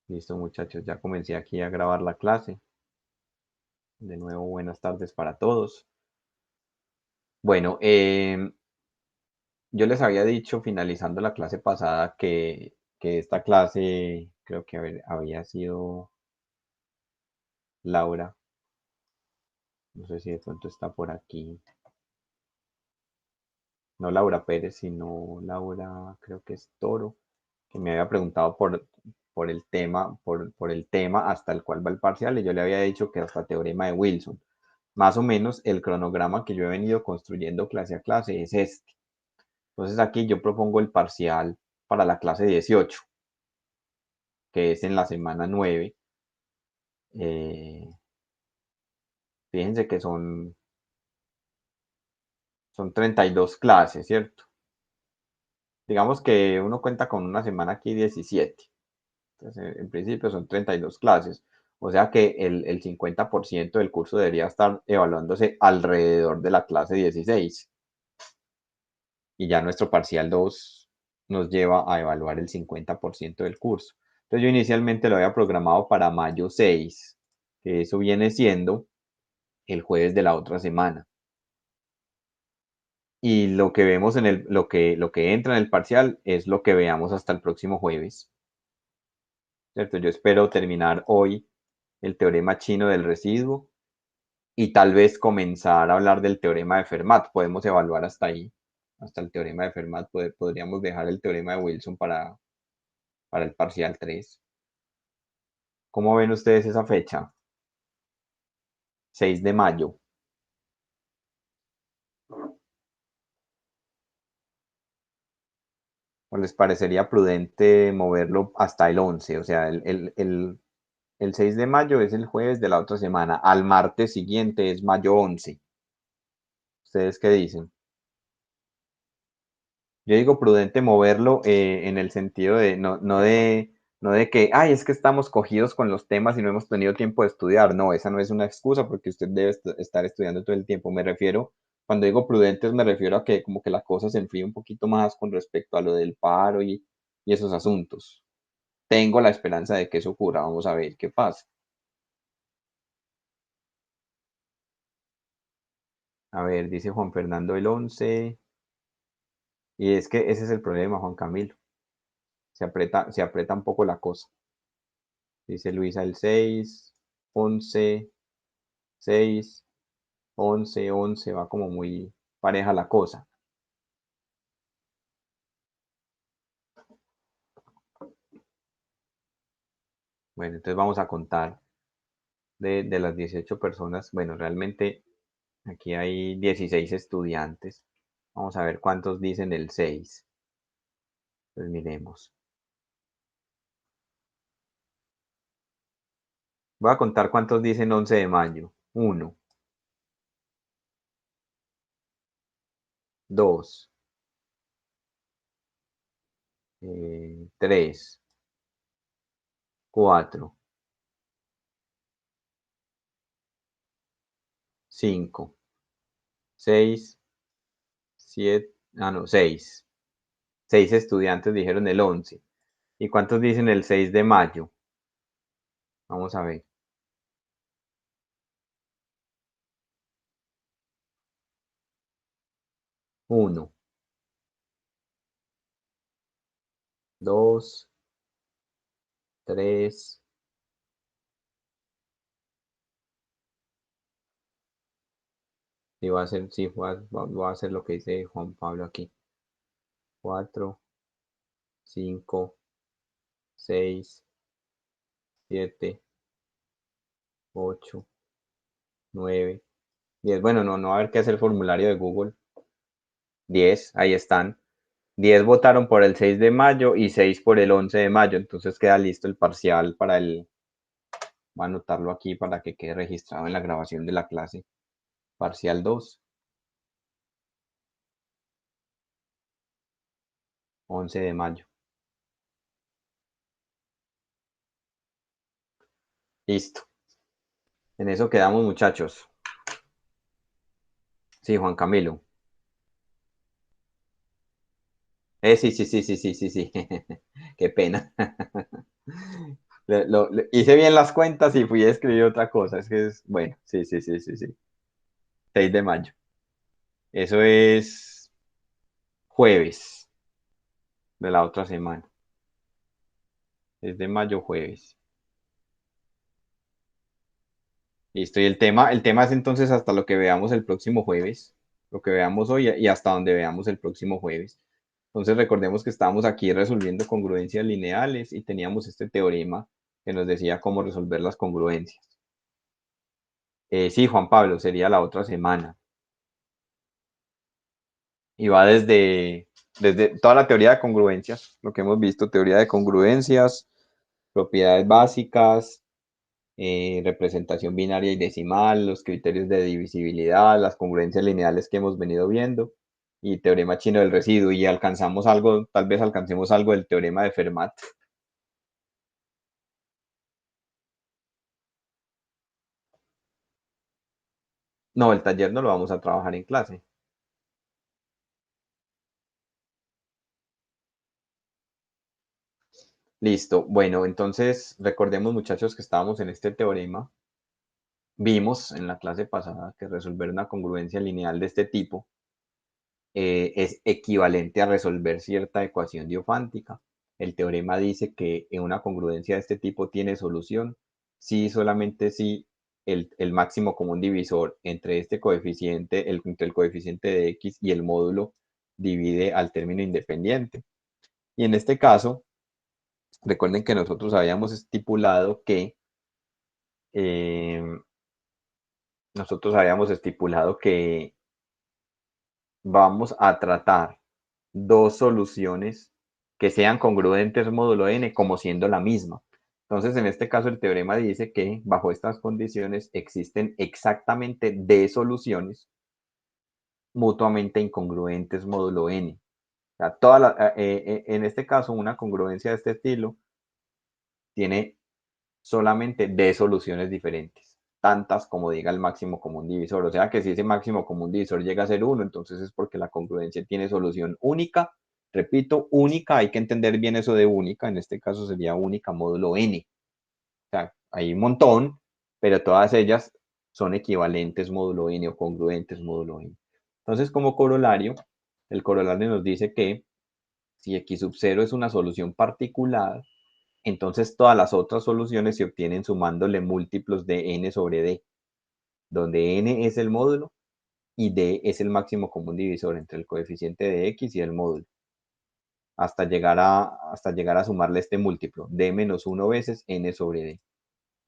Listo, muchachos, ya comencé aquí a grabar la clase. De nuevo, buenas tardes para todos. Bueno, yo les había dicho finalizando la clase pasada que esta clase creo que había sido Laura. No sé si de pronto está por aquí. No Laura Pérez, sino Laura, creo que es Toro, que me había preguntado por el tema, por el tema hasta el cual va el parcial, y yo le había dicho que hasta teorema de Wilson. Más o menos el cronograma que yo he venido construyendo clase a clase es este. Entonces aquí yo propongo el parcial para la clase 18, que es en la semana 9. Eh, Fíjense que son 32 clases, ¿cierto? Digamos que uno cuenta con una semana aquí 17. Entonces, en principio son 32 clases. O sea que el 50% del curso debería estar evaluándose alrededor de la clase 16. Y ya nuestro parcial 2 nos lleva a evaluar el 50% del curso. Entonces yo inicialmente lo había programado para mayo 6, que eso viene siendo el jueves de la otra semana. Y lo que vemos lo que entra en el parcial es lo que veamos hasta el próximo jueves. ¿Cierto? Yo espero terminar hoy el teorema chino del residuo y tal vez comenzar a hablar del teorema de Fermat. Podemos evaluar hasta ahí, hasta el teorema de Fermat. Podríamos dejar el teorema de Wilson para el parcial 3. ¿Cómo ven ustedes esa fecha? 6 de mayo. ¿O les parecería prudente moverlo hasta el 11? O sea, el 6 de mayo es el jueves de la otra semana. Al martes siguiente es mayo 11. ¿Ustedes qué dicen? Yo digo prudente moverlo en el sentido de no de que, ay, es que estamos cogidos con los temas y no hemos tenido tiempo de estudiar. No, esa no es una excusa porque usted debe estar estudiando todo el tiempo. Cuando digo prudentes, me refiero a que como que la cosa se enfríe un poquito más con respecto a lo del paro y esos asuntos. Tengo la esperanza de que eso ocurra. Vamos a ver qué pasa. A ver, dice Juan Fernando el 11. Y es que ese es el problema, Juan Camilo. Se aprieta un poco la cosa. Dice Luisa el 6, 11, 6, 11, 11, va como muy pareja la cosa. Bueno, entonces vamos a contar de las 18 personas. Bueno, realmente aquí hay 16 estudiantes. Vamos a ver cuántos dicen el 6. Pues miremos. Voy a contar cuántos dicen 11 de mayo. 1, 2, 3, 4, 5, 6, 7, no, 6. 6 estudiantes dijeron el 11. ¿Y cuántos dicen el 6 de mayo? Vamos a ver. 1, 2, 3, y va a ser, sí, voy a hacer lo que dice Juan Pablo aquí. 4, 5, 6, 7, 8, 9, 10. Bueno, no va a haber que hacer el formulario de Google. 10, ahí están. 10 votaron por el 6 de mayo y 6 por el 11 de mayo. Entonces queda listo el parcial para el. Voy a anotarlo aquí para que quede registrado en la grabación de la clase. Parcial 2, 11 de mayo. Listo. En eso quedamos, muchachos. Sí, Juan Camilo. Sí, sí, sí, sí, sí, sí, sí. Qué pena. Hice bien las cuentas y fui a escribir otra cosa. Es que es, bueno, sí, sí, sí, sí, sí. 6 de mayo. Eso es jueves de la otra semana. Es de mayo, jueves. Listo. Y el tema es entonces hasta lo que veamos el próximo jueves, lo que veamos hoy y hasta donde veamos el próximo jueves. Entonces recordemos que estábamos aquí resolviendo congruencias lineales y teníamos este teorema que nos decía cómo resolver las congruencias. Sí, Juan Pablo, sería la otra semana. Y va desde toda la teoría de congruencias, lo que hemos visto, teoría de congruencias, propiedades básicas, representación binaria y decimal, los criterios de divisibilidad, las congruencias lineales que hemos venido viendo, y teorema chino del residuo, y alcanzamos algo, tal vez alcancemos algo del teorema de Fermat. No, el taller no lo vamos a trabajar en clase. Listo. Bueno, entonces recordemos, muchachos, que estábamos en este teorema. Vimos en la clase pasada que resolver una congruencia lineal de este tipo es equivalente a resolver cierta ecuación diofántica. El teorema dice que en una congruencia de este tipo tiene solución si solamente si el máximo común divisor entre este coeficiente, entre el coeficiente de x y el módulo divide al término independiente. Y en este caso, recuerden que nosotros habíamos estipulado que eh, vamos a tratar dos soluciones que sean congruentes módulo n como siendo la misma. Entonces, en este caso, el teorema dice que bajo estas condiciones existen exactamente d soluciones mutuamente incongruentes módulo n. O sea, en este caso, una congruencia de este estilo tiene solamente d soluciones diferentes, tantas como diga el máximo común divisor. O sea que si ese máximo común divisor llega a ser 1, entonces es porque la congruencia tiene solución única. Repito, única, hay que entender bien eso de única, en este caso sería única módulo n. O sea, hay un montón, pero todas ellas son equivalentes módulo n o congruentes módulo n. Entonces, como corolario, el corolario nos dice que si x sub 0 es una solución particular, entonces todas las otras soluciones se obtienen sumándole múltiplos de n sobre d, donde n es el módulo y d es el máximo común divisor entre el coeficiente de x y el módulo, hasta llegar a sumarle este múltiplo, d menos 1 veces n sobre d.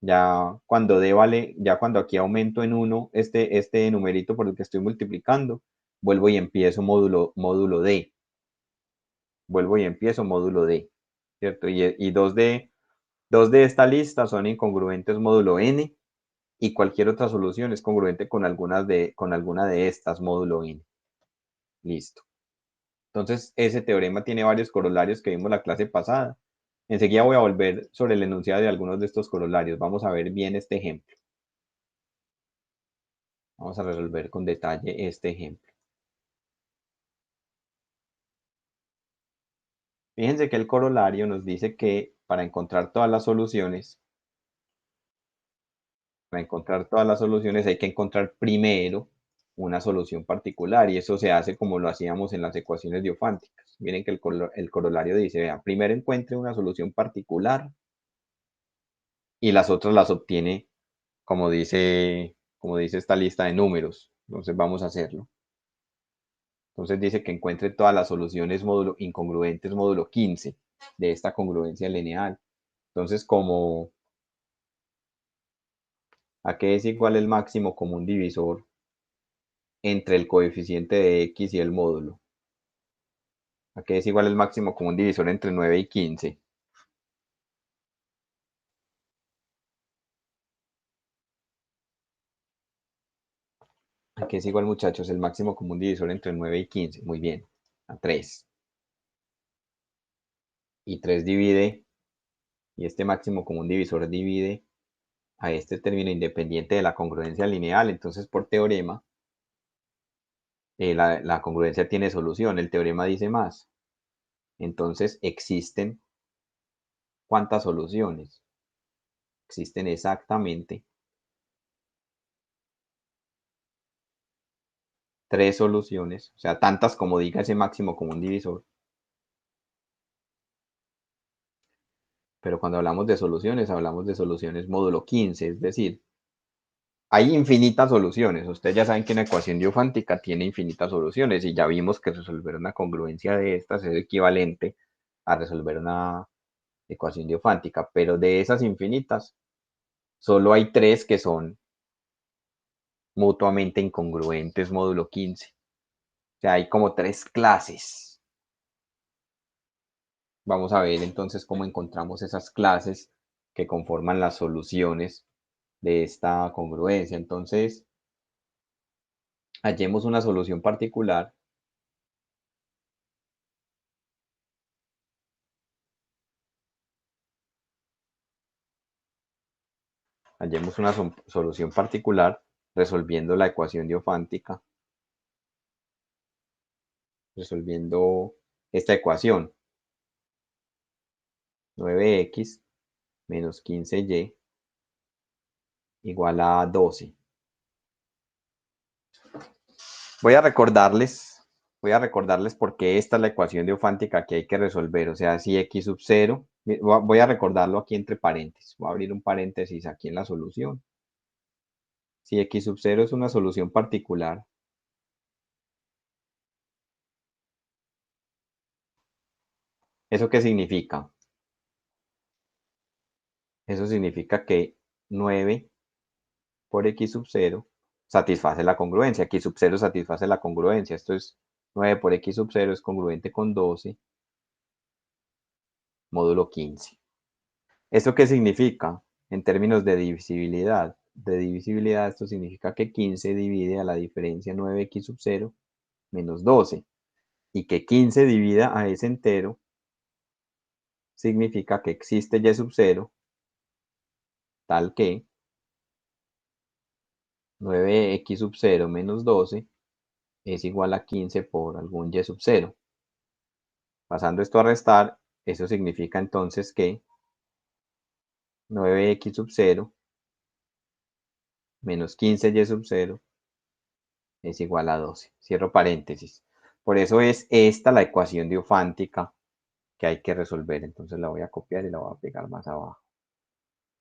Ya cuando d vale, ya cuando aquí aumento en 1 este numerito por el que estoy multiplicando, vuelvo y empiezo módulo d, ¿cierto? Y dos de esta lista son incongruentes módulo n, y cualquier otra solución es congruente con alguna de estas módulo n. Listo. Entonces, ese teorema tiene varios corolarios que vimos la clase pasada. Enseguida voy a volver sobre el enunciado de algunos de estos corolarios. Vamos a ver bien este ejemplo. Vamos a resolver con detalle este ejemplo. Fíjense que el corolario nos dice que para encontrar todas las soluciones, hay que encontrar primero una solución particular, y eso se hace como lo hacíamos en las ecuaciones diofánticas. Miren que el corolario dice, vean, primero encuentre una solución particular y las otras las obtiene como dice esta lista de números. Entonces vamos a hacerlo. Entonces dice que encuentre todas las soluciones incongruentes módulo 15 de esta congruencia lineal. Entonces, como ¿a qué es igual el máximo común divisor entre el coeficiente de x y el módulo? ¿A qué es igual el máximo común divisor entre 9 y 15? ¿A qué es igual, muchachos, el máximo común divisor entre 9 y 15? Muy bien, a 3. Y 3 divide, y este máximo común divisor divide a este término independiente de la congruencia lineal. Entonces, por teorema, la congruencia tiene solución. El teorema dice más. Entonces, existen ¿cuántas soluciones? Existen exactamente 3 soluciones, o sea, tantas como diga ese máximo común divisor. Pero cuando hablamos de soluciones módulo 15, es decir, hay infinitas soluciones. Ustedes ya saben que una ecuación diofántica tiene infinitas soluciones y ya vimos que resolver una congruencia de estas es equivalente a resolver una ecuación diofántica, pero de esas infinitas, solo hay 3 que son mutuamente incongruentes módulo 15. O sea, hay como 3 clases. Vamos a ver entonces cómo encontramos esas clases que conforman las soluciones de esta congruencia. Entonces, hallemos una solución particular. Hallemos una solución particular resolviendo la ecuación diofántica, resolviendo esta ecuación. 9x menos 15y igual a 12. Voy a recordarles por qué esta es la ecuación diofántica que hay que resolver. O sea, si x sub 0, voy a recordarlo aquí entre paréntesis. Voy a abrir un paréntesis aquí en la solución. Si x sub 0 es una solución particular, ¿eso qué significa? Eso significa que 9 por x sub 0 satisface la congruencia. X sub 0 satisface la congruencia. Esto es 9 por x sub 0 es congruente con 12 módulo 15. ¿Esto qué significa? En términos de divisibilidad. De divisibilidad esto significa que 15 divide a la diferencia 9x sub 0 menos 12. Y que 15 divida a ese entero significa que existe y sub 0 tal que 9x sub 0 menos 12 es igual a 15 por algún y sub 0. Pasando esto a restar, eso significa entonces que 9x sub 0 menos 15y sub 0 es igual a 12. Cierro paréntesis. Por eso es esta la ecuación diofántica que hay que resolver. Entonces la voy a copiar y la voy a pegar más abajo.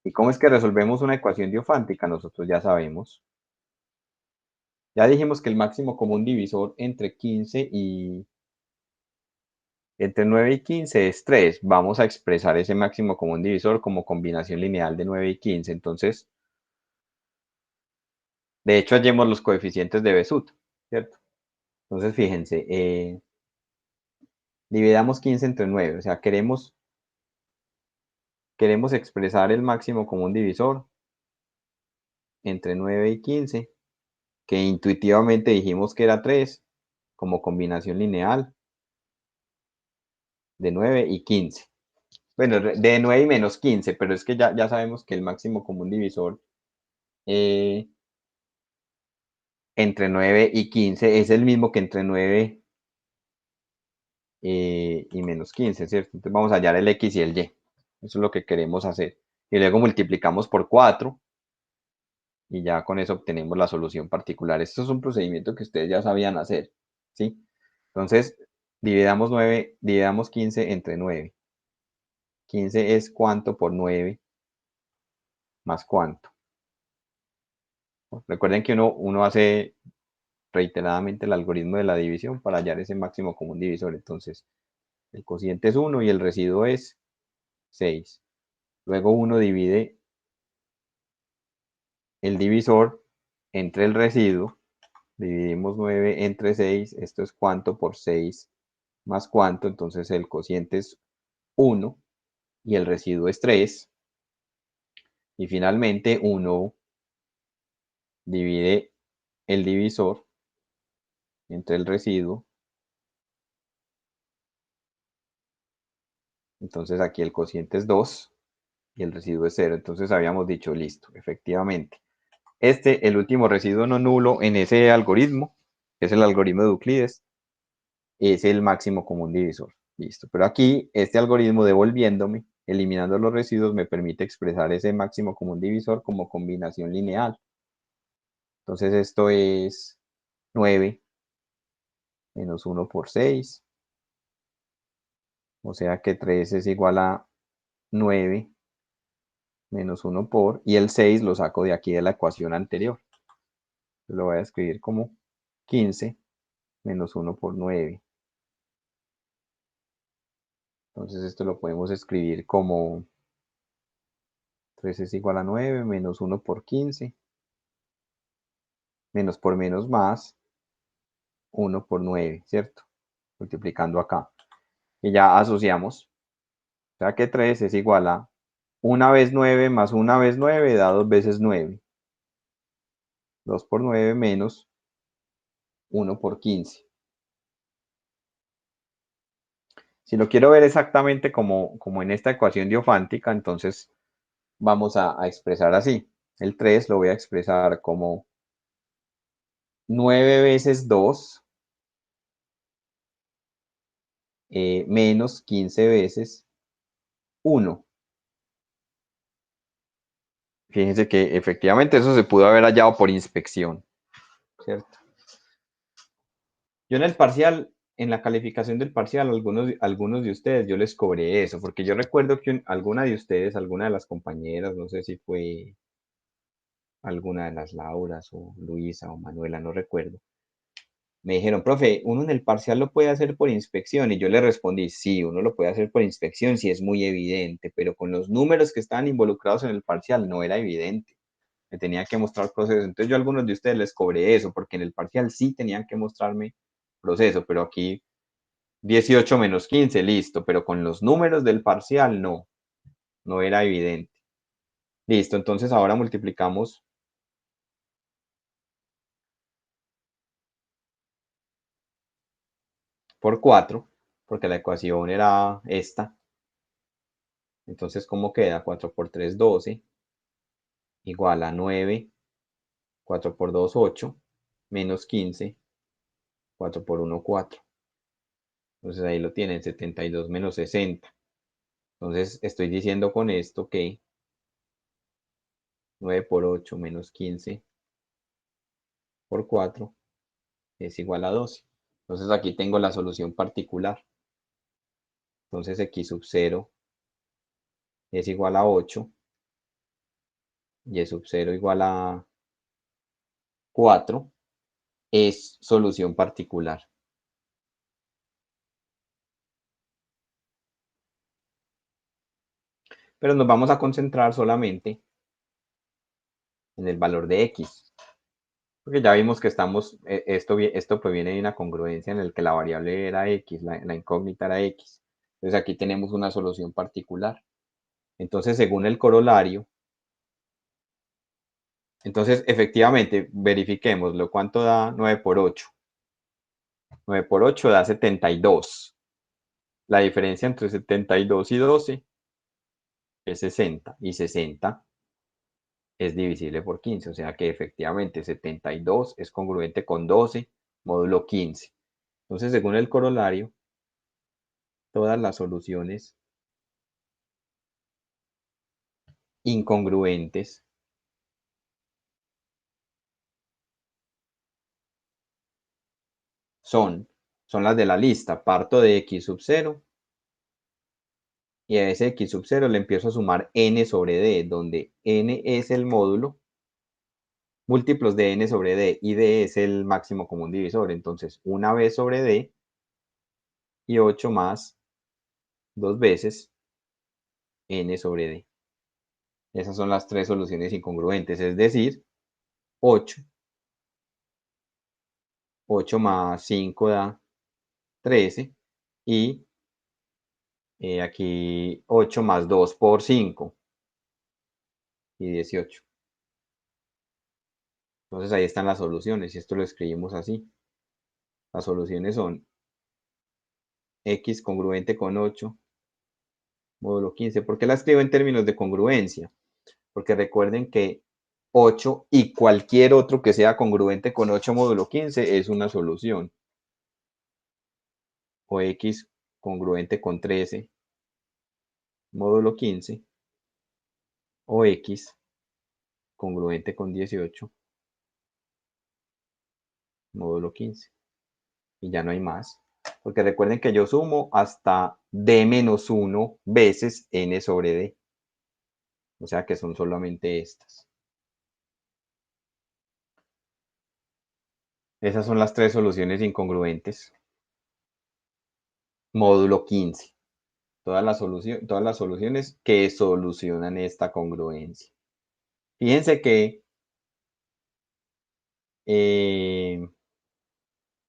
¿Y cómo es que resolvemos una ecuación diofántica? Nosotros ya sabemos. Ya dijimos que el máximo común divisor entre 15 y entre 9 y 15 es 3. Vamos a expresar ese máximo común divisor como combinación lineal de 9 y 15. Entonces, de hecho, hallemos los coeficientes de Besut, ¿cierto? Entonces, fíjense, dividamos 15 entre 9. O sea, queremos expresar el máximo común divisor entre 9 y 15, que intuitivamente dijimos que era 3, como combinación lineal de 9 y 15. Bueno, de 9 y menos 15, pero es que ya sabemos que el máximo común divisor entre 9 y 15 es el mismo que entre 9 y menos 15, ¿cierto? Entonces vamos a hallar el x y el y. Eso es lo que queremos hacer. Y luego multiplicamos por 4 y ya con eso obtenemos la solución particular. Esto es un procedimiento que ustedes ya sabían hacer, ¿sí? Entonces, dividamos 15 entre 9. 15 es cuánto por 9 más cuánto. Recuerden que uno hace reiteradamente el algoritmo de la división para hallar ese máximo común divisor. Entonces, el cociente es 1 y el residuo es 6. Luego uno divide el divisor entre el residuo. Dividimos 9 entre 6. Esto es cuánto por 6 más cuánto. Entonces el cociente es 1 y el residuo es 3. Y finalmente uno divide el divisor entre el residuo. Entonces aquí el cociente es 2 y el residuo es 0. Entonces habíamos dicho, listo, efectivamente. El último residuo no nulo en ese algoritmo, que es el algoritmo de Euclides, es el máximo común divisor. Listo. Pero aquí, este algoritmo devolviéndome eliminando los residuos me permite expresar ese máximo común divisor como combinación lineal. Entonces esto es 9 menos 1 por 6. O sea que 3 es igual a 9 menos 1 por, y el 6 lo saco de aquí de la ecuación anterior. Lo voy a escribir como 15 menos 1 por 9. Entonces esto lo podemos escribir como 3 es igual a 9 menos 1 por 15. Menos por menos más 1 por 9, ¿cierto? Multiplicando acá. Y ya asociamos. O sea que 3 es igual a 1 vez 9 más 1 vez 9 da 2 veces 9. 2 por 9 menos 1 por 15. Si lo quiero ver exactamente como en esta ecuación diofántica, entonces vamos a expresar así. El 3 lo voy a expresar como 9 veces 2 menos 15 veces 1. Fíjense que efectivamente eso se pudo haber hallado por inspección, ¿cierto? Yo en el parcial, en la calificación del parcial, algunos de ustedes yo les cobré eso, porque yo recuerdo que alguna de ustedes, alguna de las compañeras, no sé si fue alguna de las Lauras o Luisa o Manuela, no recuerdo, me dijeron, profe, uno en el parcial lo puede hacer por inspección, y yo le respondí, sí, uno lo puede hacer por inspección si es muy evidente, pero con los números que estaban involucrados en el parcial no era evidente. Me tenía que mostrar proceso. Entonces yo a algunos de ustedes les cobré eso, porque en el parcial sí tenían que mostrarme proceso, pero aquí 18 menos 15, listo, pero con los números del parcial no era evidente. Listo, entonces ahora multiplicamos por 4, porque la ecuación era esta. Entonces, ¿cómo queda? 4 por 3, 12, igual a 9, 4 por 2, 8, menos 15, 4 por 1, 4. Entonces ahí lo tienen, 72 menos 60. Entonces estoy diciendo con esto que 9 por 8 menos 15 por 4 es igual a 12. Entonces aquí tengo la solución particular. Entonces x sub 0 es igual a 8, y sub 0 igual a 4, es solución particular. Pero nos vamos a concentrar solamente en el valor de x, porque ya vimos que esto proviene de una congruencia en el que la variable era x, la incógnita era x. Entonces aquí tenemos una solución particular. Entonces, según el corolario, entonces efectivamente verifiquémoslo. ¿Cuánto da 9 por 8? 9 por 8 da 72. La diferencia entre 72 y 12 es 60, y 60 es divisible por 15, o sea que efectivamente 72 es congruente con 12 módulo 15. Entonces, según el corolario, todas las soluciones incongruentes son las de la lista. Parto de x sub 0, y a ese x sub 0 le empiezo a sumar n sobre d, donde n es el módulo, múltiplos de n sobre d, y d es el máximo común divisor. Entonces, una vez sobre d, y 8 más 2 veces n sobre d. Esas son las tres soluciones incongruentes, es decir, 8. 8 más 5 da 13, y aquí 8 más 2 por 5, y 18. Entonces ahí están las soluciones, y esto lo escribimos así. Las soluciones son x congruente con 8 módulo 15. ¿Por qué la escribo en términos de congruencia? Porque recuerden que 8 y cualquier otro que sea congruente con 8 módulo 15 es una solución. O x congruente con 13 módulo 15 o X congruente con 18 módulo 15. Y ya no hay más. Porque recuerden que yo sumo hasta d menos 1 veces n sobre d. O sea que son solamente estas. Esas son las tres soluciones incongruentes. Módulo 15. Todas las soluciones que solucionan esta congruencia. Fíjense que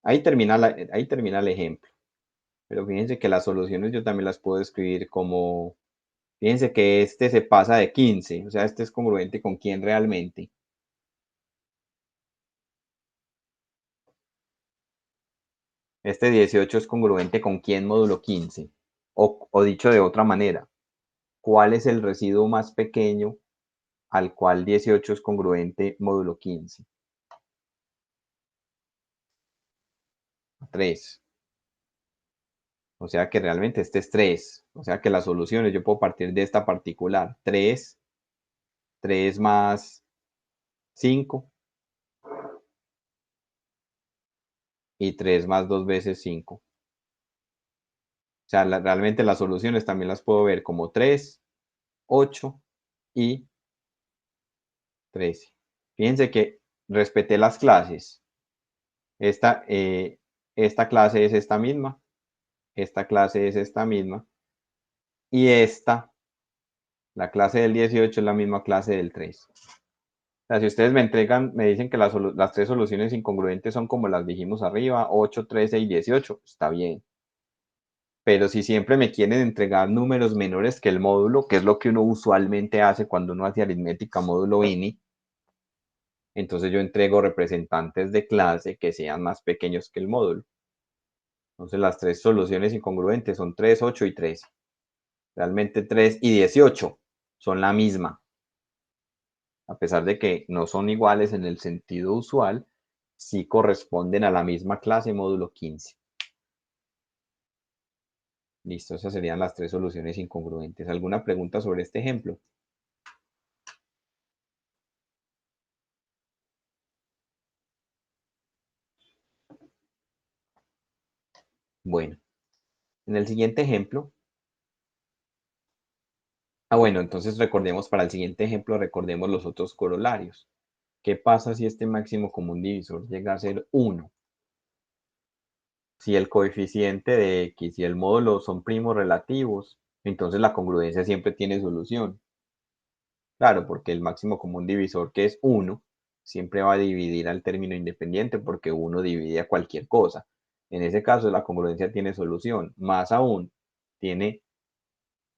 ahí termina el ejemplo. Pero fíjense que las soluciones yo también las puedo escribir como, fíjense que este se pasa de 15, o sea, este es congruente con quién realmente. Este 18 es congruente con quién módulo 15. O dicho de otra manera, ¿cuál es el residuo más pequeño al cual 18 es congruente módulo 15? 3. O sea que realmente este es 3. O sea que las soluciones, yo puedo partir de esta particular. 3, 3 más 5 y 3 más 2 veces 5. O sea, realmente las soluciones también las puedo ver como 3, 8 y 13. Fíjense que respeté las clases. Esta clase es esta misma, esta clase es esta misma, y la clase del 18 es la misma clase del 3. O sea, si ustedes me dicen que las tres soluciones incongruentes son como las dijimos arriba, 8, 13 y 18, está bien. Pero si siempre me quieren entregar números menores que el módulo, que es lo que uno usualmente hace cuando uno hace aritmética módulo INI, entonces yo entrego representantes de clase que sean más pequeños que el módulo. Entonces las tres soluciones incongruentes son 3, 8 y 13. Realmente 3 y 18 son la misma. A pesar de que no son iguales en el sentido usual, sí corresponden a la misma clase módulo 15. Listo, esas serían las tres soluciones incongruentes. ¿Alguna pregunta sobre este ejemplo? Bueno, en el siguiente ejemplo, bueno, entonces recordemos para el siguiente ejemplo, recordemos los otros corolarios. ¿Qué pasa si este máximo común divisor llega a ser 1? Si el coeficiente de x y el módulo son primos relativos, entonces la congruencia siempre tiene solución. Claro, porque el máximo común divisor, que es 1, siempre va a dividir al término independiente porque 1 divide a cualquier cosa. En ese caso, la congruencia tiene solución. Más aún, tiene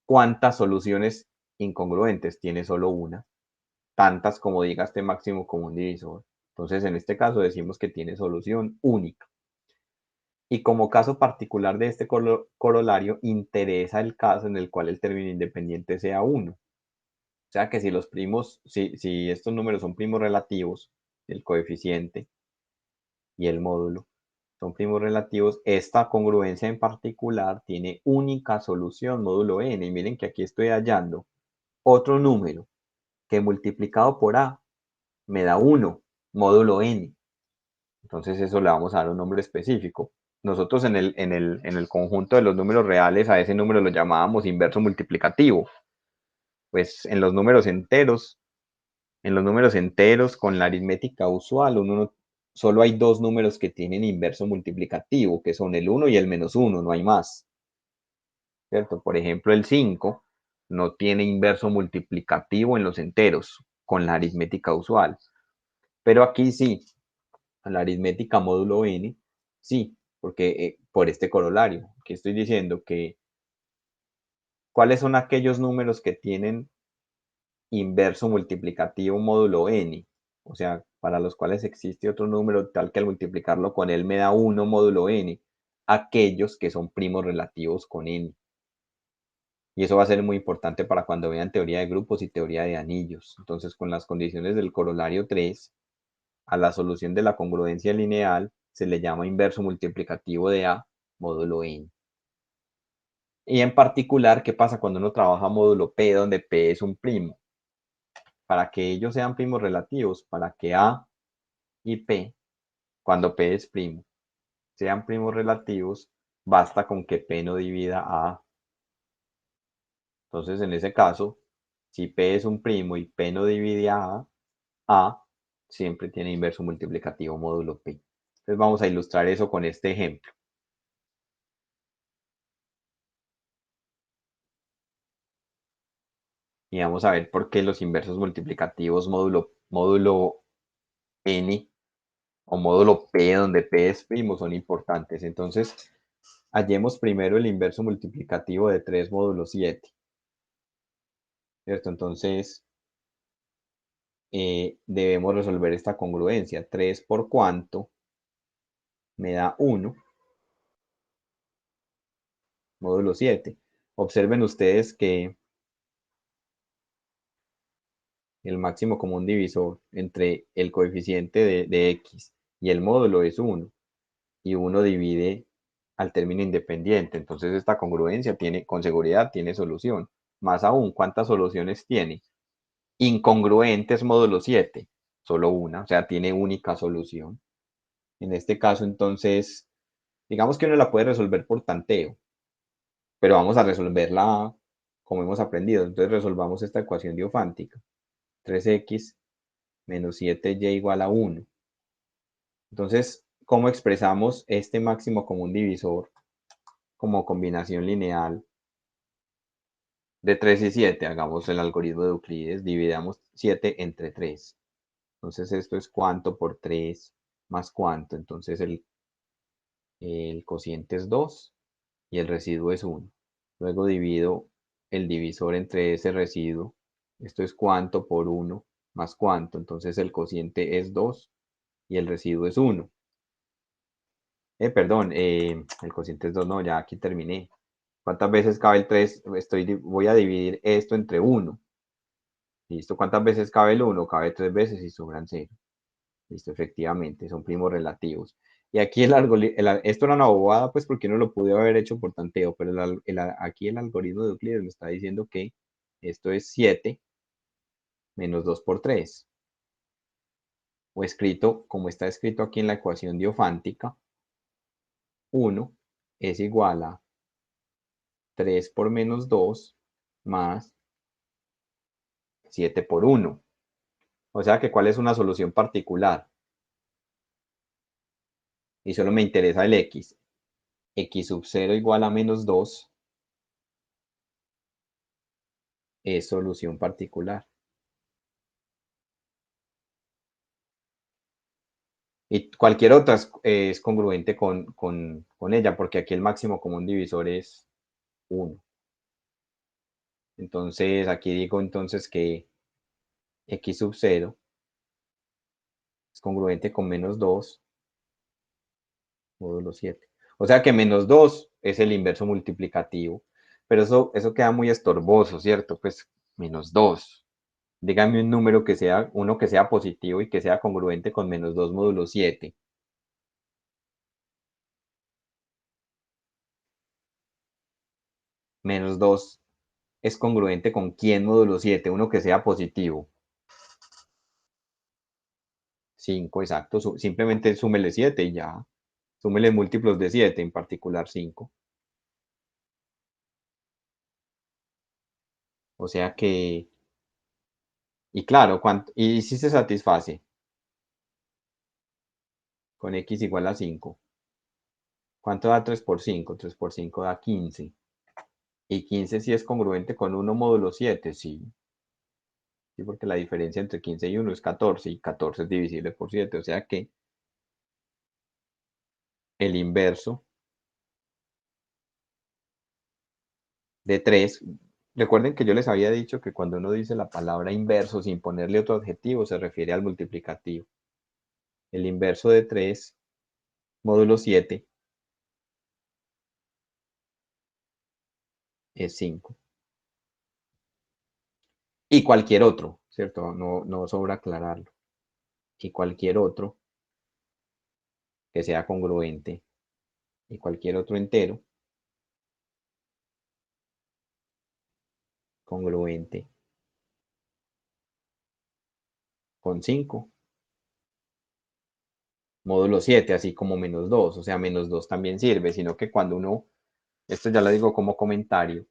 ¿cuántas soluciones incongruentes? Tiene solo una. Tantas como diga este máximo común divisor. Entonces, en este caso decimos que tiene solución única. Y como caso particular de este corolario, interesa el caso en el cual el término independiente sea 1. O sea que si estos números son primos relativos, el coeficiente y el módulo son primos relativos, esta congruencia en particular tiene única solución módulo n. Y miren que aquí estoy hallando otro número que multiplicado por a me da 1, módulo n. Entonces eso le vamos a dar un nombre específico. Nosotros en el conjunto de los números reales a ese número lo llamábamos inverso multiplicativo. Pues en los números enteros con la aritmética usual, solo hay dos números que tienen inverso multiplicativo, que son el 1 y el -1, no hay más. ¿Cierto? Por ejemplo, el 5 no tiene inverso multiplicativo en los enteros con la aritmética usual. Pero aquí sí, en la aritmética módulo n, sí, porque por este corolario, que estoy diciendo que cuáles son aquellos números que tienen inverso multiplicativo módulo n, o sea, para los cuales existe otro número tal que al multiplicarlo con él me da 1 módulo n, aquellos que son primos relativos con n. Y eso va a ser muy importante para cuando vean teoría de grupos y teoría de anillos. Entonces, con las condiciones del corolario 3, a la solución de la congruencia lineal se le llama inverso multiplicativo de A módulo n. Y en particular, ¿qué pasa cuando uno trabaja módulo P, donde P es un primo? Para que ellos sean primos relativos, para que A y P, cuando P es primo, sean primos relativos, basta con que P no divida a A. Entonces, en ese caso, si P es un primo y P no divide A siempre tiene inverso multiplicativo módulo P. Entonces, vamos a ilustrar eso con este ejemplo. Y vamos a ver por qué los inversos multiplicativos módulo N o módulo P, donde P es primo, son importantes. Entonces, hallemos primero el inverso multiplicativo de 3 módulo 7. ¿Cierto? Entonces, debemos resolver esta congruencia. 3 por cuánto me da 1, módulo 7. Observen ustedes que el máximo común divisor entre el coeficiente de x y el módulo es 1. Y 1 divide al término independiente. Entonces esta congruencia tiene, con seguridad tiene solución. Más aún, ¿cuántas soluciones tiene? Incongruentes módulo 7, solo una, o sea, tiene única solución. En este caso, entonces, digamos que uno la puede resolver por tanteo, pero vamos a resolverla como hemos aprendido. Entonces resolvamos esta ecuación diofántica. 3x menos 7y igual a 1. Entonces, ¿cómo expresamos este máximo común divisor como combinación lineal de 3 y 7? Hagamos el algoritmo de Euclides, dividamos 7 entre 3. Entonces esto es cuánto por 3 más cuánto. Entonces el cociente es 2 y el residuo es 1. Luego divido el divisor entre ese residuo. Esto es cuánto por 1 más cuánto. Entonces el cociente es 2 y el residuo es 1. Perdón, el cociente es 2, no, ya aquí terminé. ¿Cuántas veces cabe el 3? Voy a dividir esto entre 1. ¿Listo? ¿Cuántas veces cabe el 1? Cabe 3 veces y sobran 0. ¿Listo? Efectivamente, son primos relativos. Y aquí esto era una bobada, pues porque no lo pude haber hecho por tanteo, pero aquí el algoritmo de Euclides me está diciendo que esto es 7 menos 2 por 3. O escrito, como está escrito aquí en la ecuación diofántica, 1 es igual a 3 por menos 2 más 7 por 1. O sea que, ¿cuál es una solución particular? Y solo me interesa el x. X sub 0 igual a menos 2 es solución particular. Y cualquier otra es congruente con ella, porque aquí el máximo común divisor es 1. Entonces, aquí digo entonces que x sub 0 es congruente con menos 2 módulo 7. O sea que menos 2 es el inverso multiplicativo. Pero eso queda muy estorboso, ¿cierto? Pues menos 2. Dígame un número que sea, uno que sea positivo y que sea congruente con menos 2 módulo 7. Menos 2 es congruente con quién módulo 7, uno que sea positivo. 5, exacto. Simplemente súmele 7 y ya. Súmele múltiplos de 7, en particular 5. O sea que, y claro, y si se satisface con x igual a 5. ¿Cuánto da 3 por 5? 3 por 5 da 15. Y 15 sí es congruente con 1 módulo 7, sí. Sí, porque la diferencia entre 15 y 1 es 14 y 14 es divisible por 7. O sea que el inverso de 3, recuerden que yo les había dicho que cuando uno dice la palabra inverso sin ponerle otro adjetivo se refiere al multiplicativo. El inverso de 3 módulo 7 es 5. Y cualquier otro, ¿cierto? No sobra aclararlo. Y cualquier otro que sea congruente y cualquier otro entero congruente con 5, módulo 7, así como menos 2, o sea, menos 2 también sirve, sino que cuando uno, esto ya lo digo como comentario,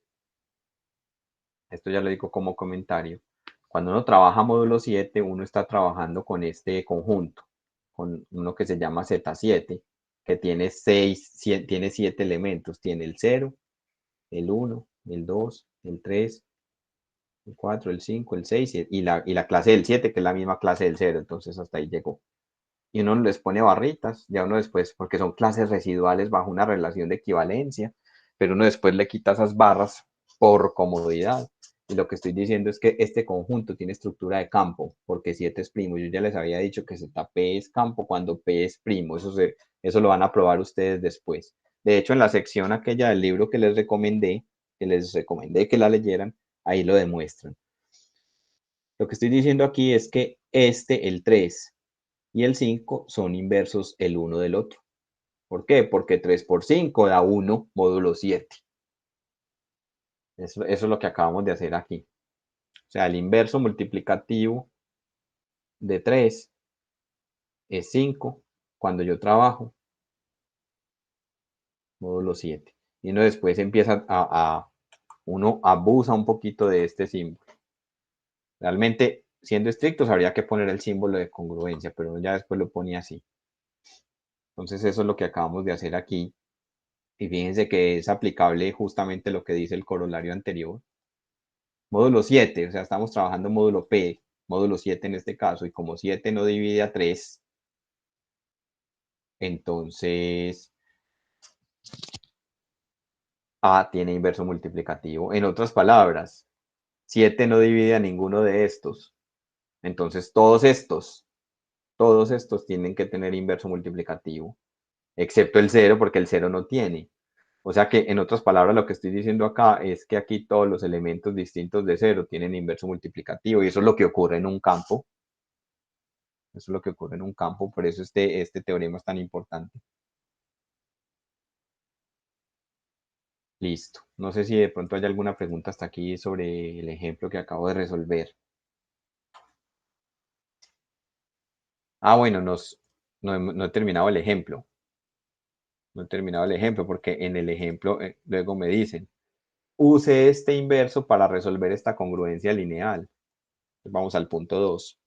esto ya lo digo como comentario, cuando uno trabaja módulo 7, uno está trabajando con este conjunto, con uno que se llama Z7, que tiene 7 elementos, tiene el 0, el 1, el 2, el 3, el 4, el 5, el 6 y la clase del 7, que es la misma clase del 0, entonces hasta ahí llegó. Y uno les pone barritas, ya uno después, porque son clases residuales bajo una relación de equivalencia, pero uno después le quita esas barras por comodidad. Y lo que estoy diciendo es que este conjunto tiene estructura de campo, porque 7 es primo. Yo ya les había dicho que ZP es campo cuando P es primo. Eso lo van a probar ustedes después. De hecho, en la sección aquella del libro que les recomendé que la leyeran, ahí lo demuestran. Lo que estoy diciendo aquí es que el 3 y el 5 son inversos el uno del otro. ¿Por qué? Porque 3 por 5 da 1 módulo 7. Eso es lo que acabamos de hacer aquí. O sea, el inverso multiplicativo de 3 es 5 cuando yo trabajo módulo 7. Y uno después empieza uno abusa un poquito de este símbolo. Realmente, siendo estrictos, habría que poner el símbolo de congruencia, pero ya después lo ponía así. Entonces, eso es lo que acabamos de hacer aquí. Y fíjense que es aplicable justamente lo que dice el corolario anterior. Módulo 7, o sea, estamos trabajando módulo P, módulo 7 en este caso, y como 7 no divide a 3, entonces A tiene inverso multiplicativo. En otras palabras, 7 no divide a ninguno de estos. Entonces todos estos tienen que tener inverso multiplicativo, excepto el 0, porque el 0 no tiene. O sea que, en otras palabras, lo que estoy diciendo acá es que aquí todos los elementos distintos de 0 tienen inverso multiplicativo, y eso es lo que ocurre en un campo. Eso es lo que ocurre en un campo, por eso este teorema es tan importante. Listo. No sé si de pronto hay alguna pregunta hasta aquí sobre el ejemplo que acabo de resolver. Bueno, no he terminado el ejemplo. No he terminado el ejemplo porque en el ejemplo luego me dicen, use este inverso para resolver esta congruencia lineal. Vamos al punto 2.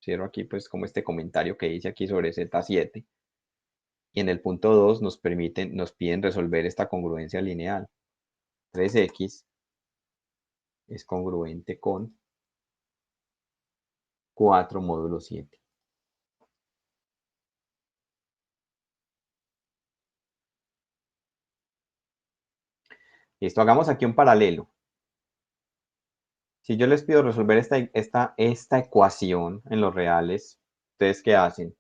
Cierro aquí pues como este comentario que hice aquí sobre Z7. Y en el punto 2 nos piden resolver esta congruencia lineal. 3x es congruente con 4 módulo 7. Listo, hagamos aquí un paralelo. Si yo les pido resolver esta ecuación en los reales, ¿ustedes qué hacen?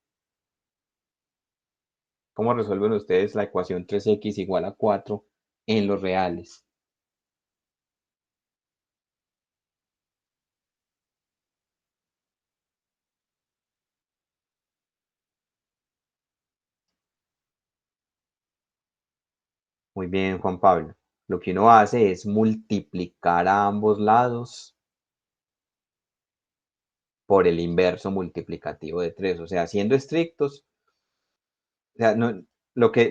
¿Cómo resuelven ustedes la ecuación 3x igual a 4 en los reales? Muy bien, Juan Pablo. Lo que uno hace es multiplicar a ambos lados por el inverso multiplicativo de 3. O sea, siendo estrictos, o sea, no, lo que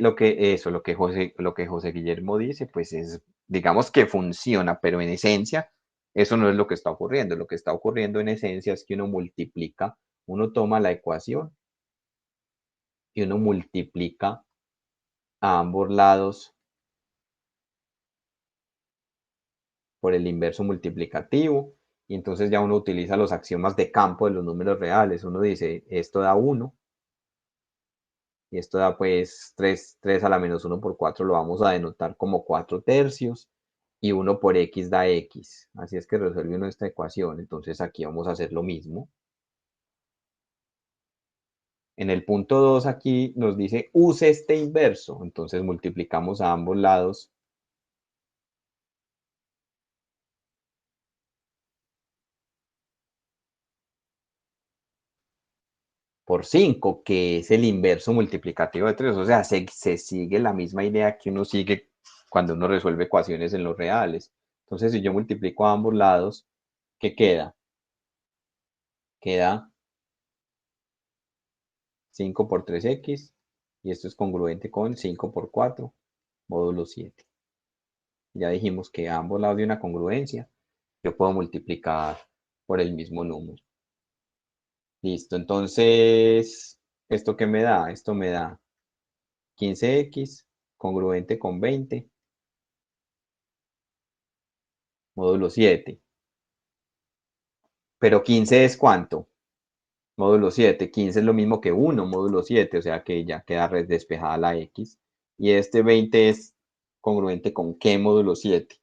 José Guillermo dice, pues es, digamos que funciona, pero en esencia, eso no es lo que está ocurriendo. Lo que está ocurriendo en esencia es que uno toma la ecuación y uno multiplica a ambos lados por el inverso multiplicativo, y entonces ya uno utiliza los axiomas de campo de los números reales. Uno dice, esto da 1, y esto da pues 3 a la menos 1 por 4 lo vamos a denotar como 4 tercios, y 1 por x da x. Así es que resuelve uno esta ecuación. Entonces aquí vamos a hacer lo mismo. En el punto 2 aquí nos dice use este inverso. Entonces multiplicamos a ambos lados por 5, que es el inverso multiplicativo de 3. O sea, se sigue la misma idea que uno sigue cuando uno resuelve ecuaciones en los reales. Entonces, si yo multiplico a ambos lados, ¿qué queda? Queda 5 por 3x, y esto es congruente con 5 por 4, módulo 7. Ya dijimos que a ambos lados de una congruencia yo puedo multiplicar por el mismo número. Listo, entonces, ¿esto qué me da? Esto me da 15x congruente con 20, módulo 7. Pero 15 es ¿cuánto? Módulo 7. 15 es lo mismo que 1, módulo 7, o sea que ya queda despejada la x. Y este 20 es congruente con ¿qué módulo 7?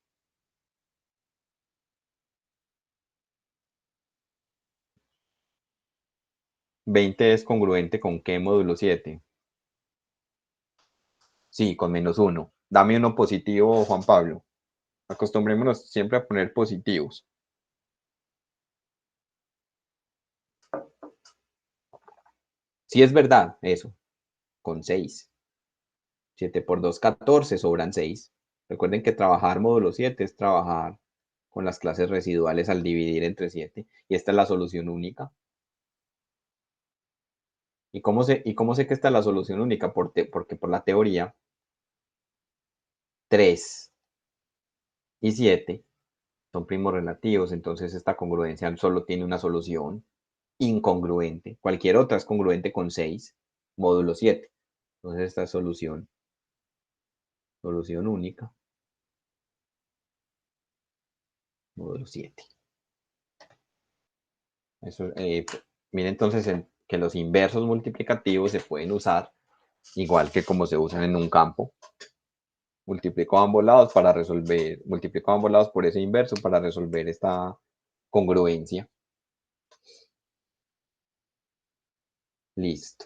20 es congruente con ¿qué módulo 7? Sí, con -1. Dame uno positivo, Juan Pablo. Acostumbrémonos siempre a poner positivos. Sí es verdad, eso, con 6. 7 por 2, 14, sobran 6. Recuerden que trabajar módulo 7 es trabajar con las clases residuales al dividir entre 7. Y esta es la solución única. ¿Y cómo sé que esta es la solución única? Porque por la teoría, 3 y 7 son primos relativos, entonces esta congruencia solo tiene una solución incongruente. Cualquier otra es congruente con 6, módulo 7. Entonces esta es solución única, módulo 7. Eso, miren entonces que los inversos multiplicativos se pueden usar igual que como se usan en un campo. Multiplico ambos lados por ese inverso para resolver esta congruencia. Listo.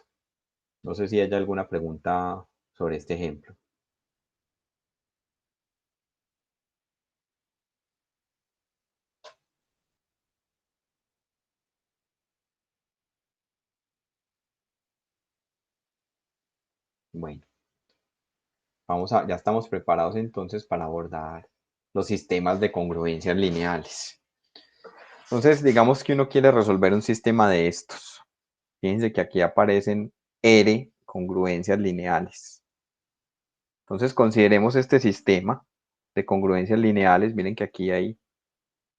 No sé si hay alguna pregunta sobre este ejemplo. Bueno, ya estamos preparados entonces para abordar los sistemas de congruencias lineales. Entonces, digamos que uno quiere resolver un sistema de estos. Fíjense que aquí aparecen R congruencias lineales. Entonces, consideremos este sistema de congruencias lineales. Miren que aquí hay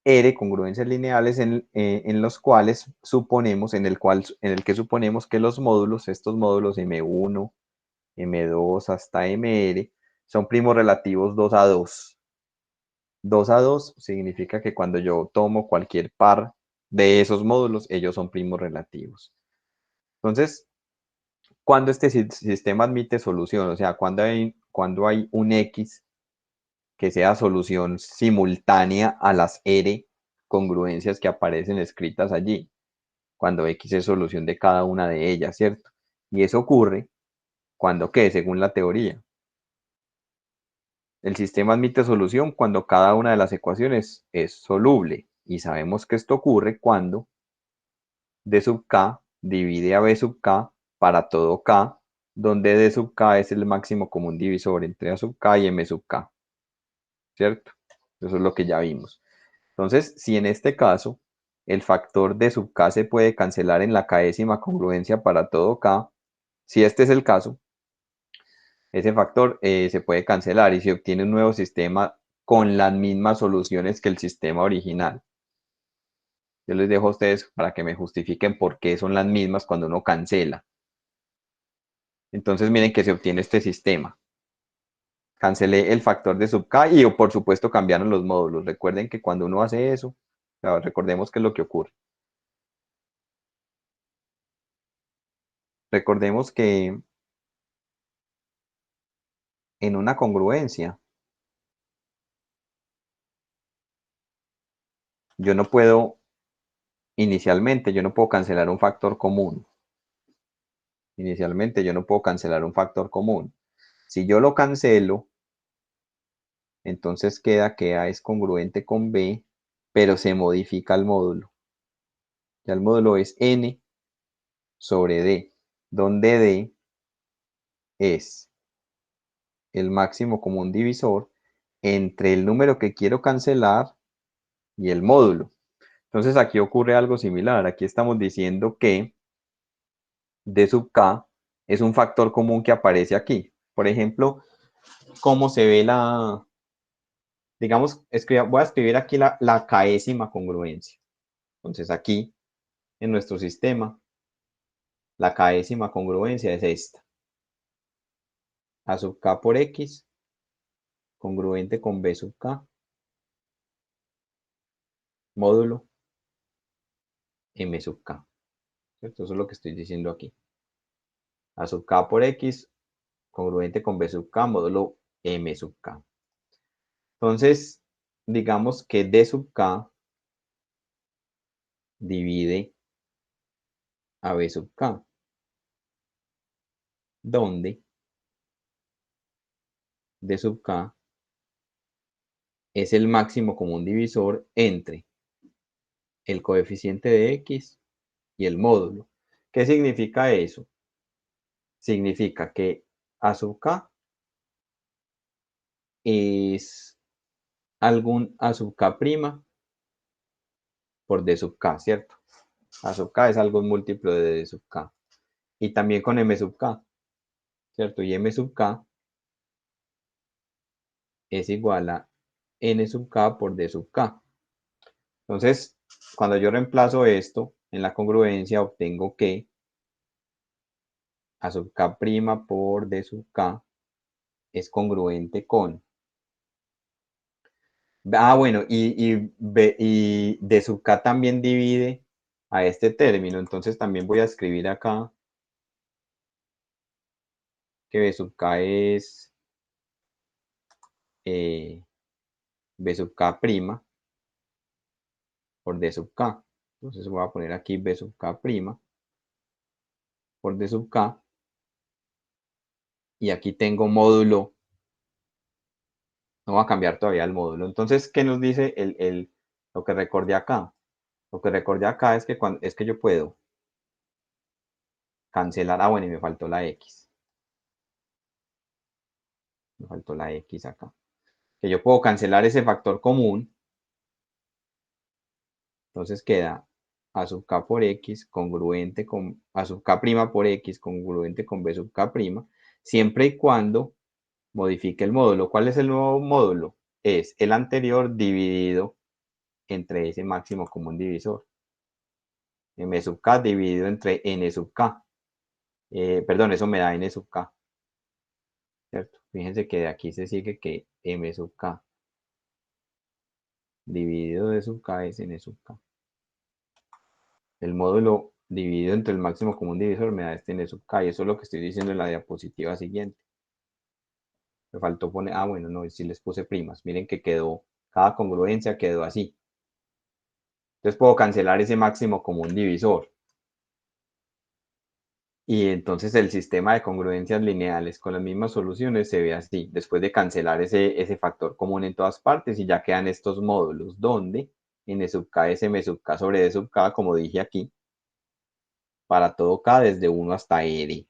R congruencias lineales en los cuales suponemos, en el que suponemos que los módulos, estos módulos M1, M2 hasta MR, son primos relativos 2 a 2. 2 a 2 significa que cuando yo tomo cualquier par de esos módulos, ellos son primos relativos. Entonces, cuando este sistema admite solución, o sea, cuando hay un X que sea solución simultánea a las R congruencias que aparecen escritas allí, cuando X es solución de cada una de ellas, ¿cierto? Y eso ocurre cuando, ¿qué? Según la teoría. El sistema admite solución cuando cada una de las ecuaciones es soluble. Y sabemos que esto ocurre cuando D sub k divide a B sub k para todo k, donde D sub k es el máximo común divisor entre A sub k y M sub k. ¿Cierto? Eso es lo que ya vimos. Entonces, si en este caso el factor D sub k se puede cancelar en la késima congruencia para todo k, si este es el caso, ese factor se puede cancelar y se obtiene un nuevo sistema con las mismas soluciones que el sistema original. Yo les dejo a ustedes para que me justifiquen por qué son las mismas cuando uno cancela. Entonces miren que se obtiene este sistema. Cancelé el factor de sub k y por supuesto cambiaron los módulos. Recuerden que cuando uno hace eso, recordemos qué es lo que ocurre. Recordemos que en una congruencia yo no puedo, inicialmente yo no puedo cancelar un factor común. Inicialmente yo no puedo cancelar un factor común. Si yo lo cancelo, entonces queda que A es congruente con B, pero se modifica el módulo. Ya el módulo es N sobre D, donde D es el máximo común divisor entre el número que quiero cancelar y el módulo. Entonces aquí ocurre algo similar. Aquí estamos diciendo que D sub k es un factor común que aparece aquí. Por ejemplo, cómo se ve digamos, voy a escribir aquí la késima congruencia. Entonces aquí, en nuestro sistema, la késima congruencia es esta. A sub k por x, congruente con B sub k, módulo M sub k. ¿Cierto? Eso es lo que estoy diciendo aquí. A sub k por x, congruente con B sub k, módulo M sub k. Entonces, digamos que D sub k divide a B sub k, donde D sub k es el máximo común divisor entre el coeficiente de x y el módulo. ¿Qué significa eso? Significa que A sub k es algún A sub k' por D sub k, ¿cierto? A sub k es algún múltiplo de D sub k. Y también con M sub k, ¿cierto? Y M sub k es igual a N sub k por D sub k. Entonces, cuando yo reemplazo esto en la congruencia, obtengo que A sub k' por D sub k es congruente con... bueno, y D sub k también divide a este término. Entonces también voy a escribir acá que B sub k es B sub k' por D sub k. Entonces voy a poner aquí B sub k' por D sub k. Y aquí tengo módulo. No va a cambiar todavía el módulo. Entonces, ¿qué nos dice lo que recordé acá? Lo que recordé acá es que, es que yo puedo cancelar. Ah, bueno, y me faltó la X. Me faltó la X acá. Que yo puedo cancelar ese factor común. Entonces queda A sub k por X congruente con A sub k' por X congruente con B sub k', siempre y cuando modifique el módulo. ¿Cuál es el nuevo módulo? Es el anterior dividido entre ese máximo común divisor. M sub k dividido entre N sub k. Perdón, eso me da N sub k. ¿Cierto? Fíjense que de aquí se sigue que M sub k dividido de sub k es N sub k. El módulo dividido entre el máximo común divisor me da este N sub k. Y eso es lo que estoy diciendo en la diapositiva siguiente. Me faltó poner, bueno, no, si les puse primas. Miren que quedó, cada congruencia quedó así. Entonces puedo cancelar ese máximo común divisor. Y entonces el sistema de congruencias lineales con las mismas soluciones se ve así, después de cancelar ese factor común en todas partes y ya quedan estos módulos donde n sub k es m sub k sobre d sub k, como dije aquí, para todo k desde 1 hasta r.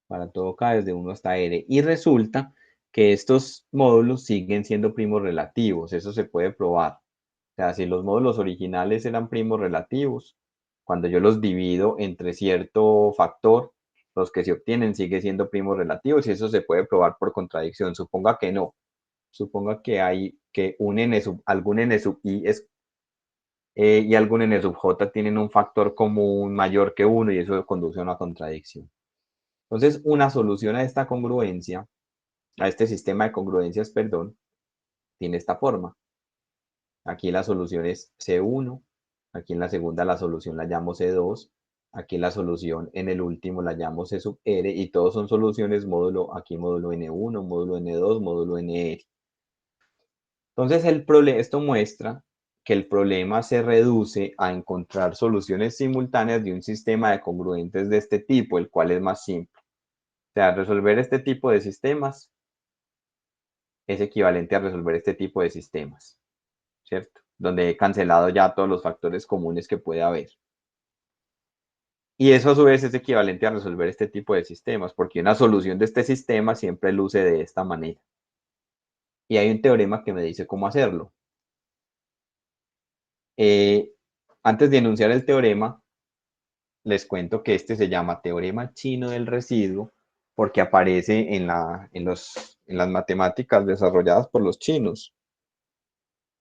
Para todo k desde 1 hasta r. Y resulta que estos módulos siguen siendo primos relativos, eso se puede probar. O sea, si los módulos originales eran primos relativos, cuando yo los divido entre cierto factor, los que se obtienen sigue siendo primos relativos y eso se puede probar por contradicción. Suponga que no. Suponga que hay que algún n sub i y algún n sub j tienen un factor común mayor que 1 y eso conduce a una contradicción. Entonces, una solución a esta congruencia, a este sistema de congruencias, perdón, tiene esta forma. Aquí la solución es C1, aquí en la segunda la solución la llamo C2, aquí la solución en el último la llamo C sub R y todos son soluciones módulo, aquí módulo N1, módulo N2, módulo NR. Entonces esto muestra que el problema se reduce a encontrar soluciones simultáneas de un sistema de congruentes de este tipo, el cual es más simple. O sea, resolver este tipo de sistemas es equivalente a resolver este tipo de sistemas, ¿cierto? Donde he cancelado ya todos los factores comunes que puede haber. Y eso a su vez es equivalente a resolver este tipo de sistemas, porque una solución de este sistema siempre luce de esta manera. Y hay un teorema que me dice cómo hacerlo. Antes de enunciar el teorema, les cuento que este se llama teorema chino del residuo porque aparece en las matemáticas desarrolladas por los chinos.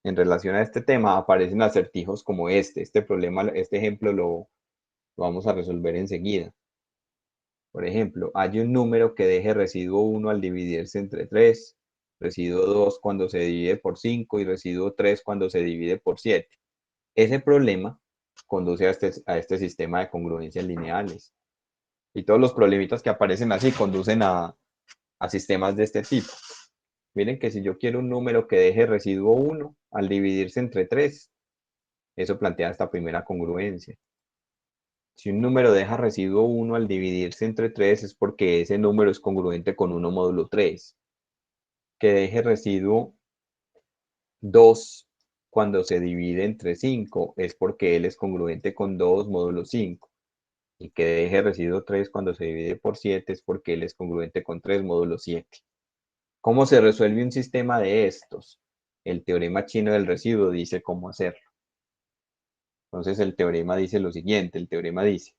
En relación a este tema aparecen acertijos como este problema, este ejemplo lo vamos a resolver enseguida. Por ejemplo, hay un número que deje residuo 1 al dividirse entre 3, residuo 2 cuando se divide por 5 y residuo 3 cuando se divide por 7. Ese problema conduce a este sistema de congruencias lineales. Y todos los problemitas que aparecen así conducen a sistemas de este tipo. Miren que si yo quiero un número que deje residuo 1 al dividirse entre 3, eso plantea esta primera congruencia. Si un número deja residuo 1 al dividirse entre 3 es porque ese número es congruente con 1 módulo 3. Que deje residuo 2 cuando se divide entre 5 es porque él es congruente con 2 módulo 5. Y que deje residuo 3 cuando se divide por 7 es porque él es congruente con 3 módulo 7. ¿Cómo se resuelve un sistema de estos? El teorema chino del residuo dice cómo hacerlo. Entonces el teorema dice lo siguiente, el teorema dice,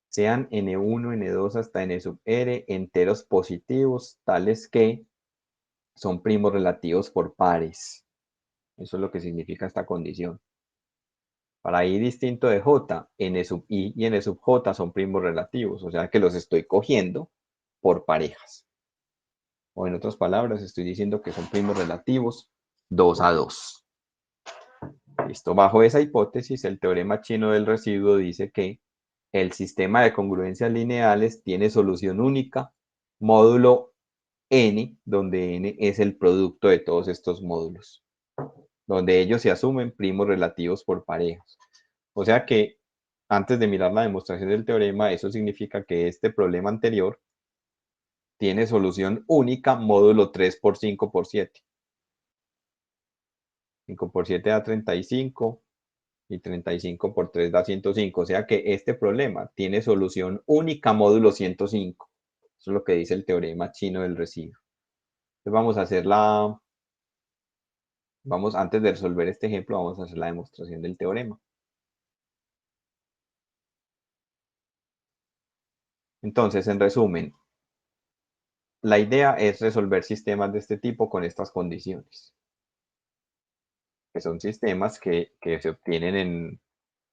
sean n1, n2 hasta n sub r enteros positivos tales que son primos relativos por pares. Eso es lo que significa esta condición. Para i distinto de j, n sub i y n sub j son primos relativos, o sea que los estoy cogiendo por parejas. O en otras palabras, estoy diciendo que son primos relativos 2 a 2. Listo. Bajo esa hipótesis, el teorema chino del residuo dice que el sistema de congruencias lineales tiene solución única, módulo n, donde n es el producto de todos estos módulos, donde ellos se asumen primos relativos por parejas. O sea que, antes de mirar la demostración del teorema, eso significa que este problema anterior tiene solución única, módulo 3 por 5 por 7. 5 por 7 da 35 y 35 por 3 da 105. O sea que este problema tiene solución única módulo 105. Eso es lo que dice el teorema chino del residuo. Entonces vamos a hacer antes de resolver este ejemplo, vamos a hacer la demostración del teorema. Entonces, en resumen, la idea es resolver sistemas de este tipo con estas condiciones, que son sistemas que se obtienen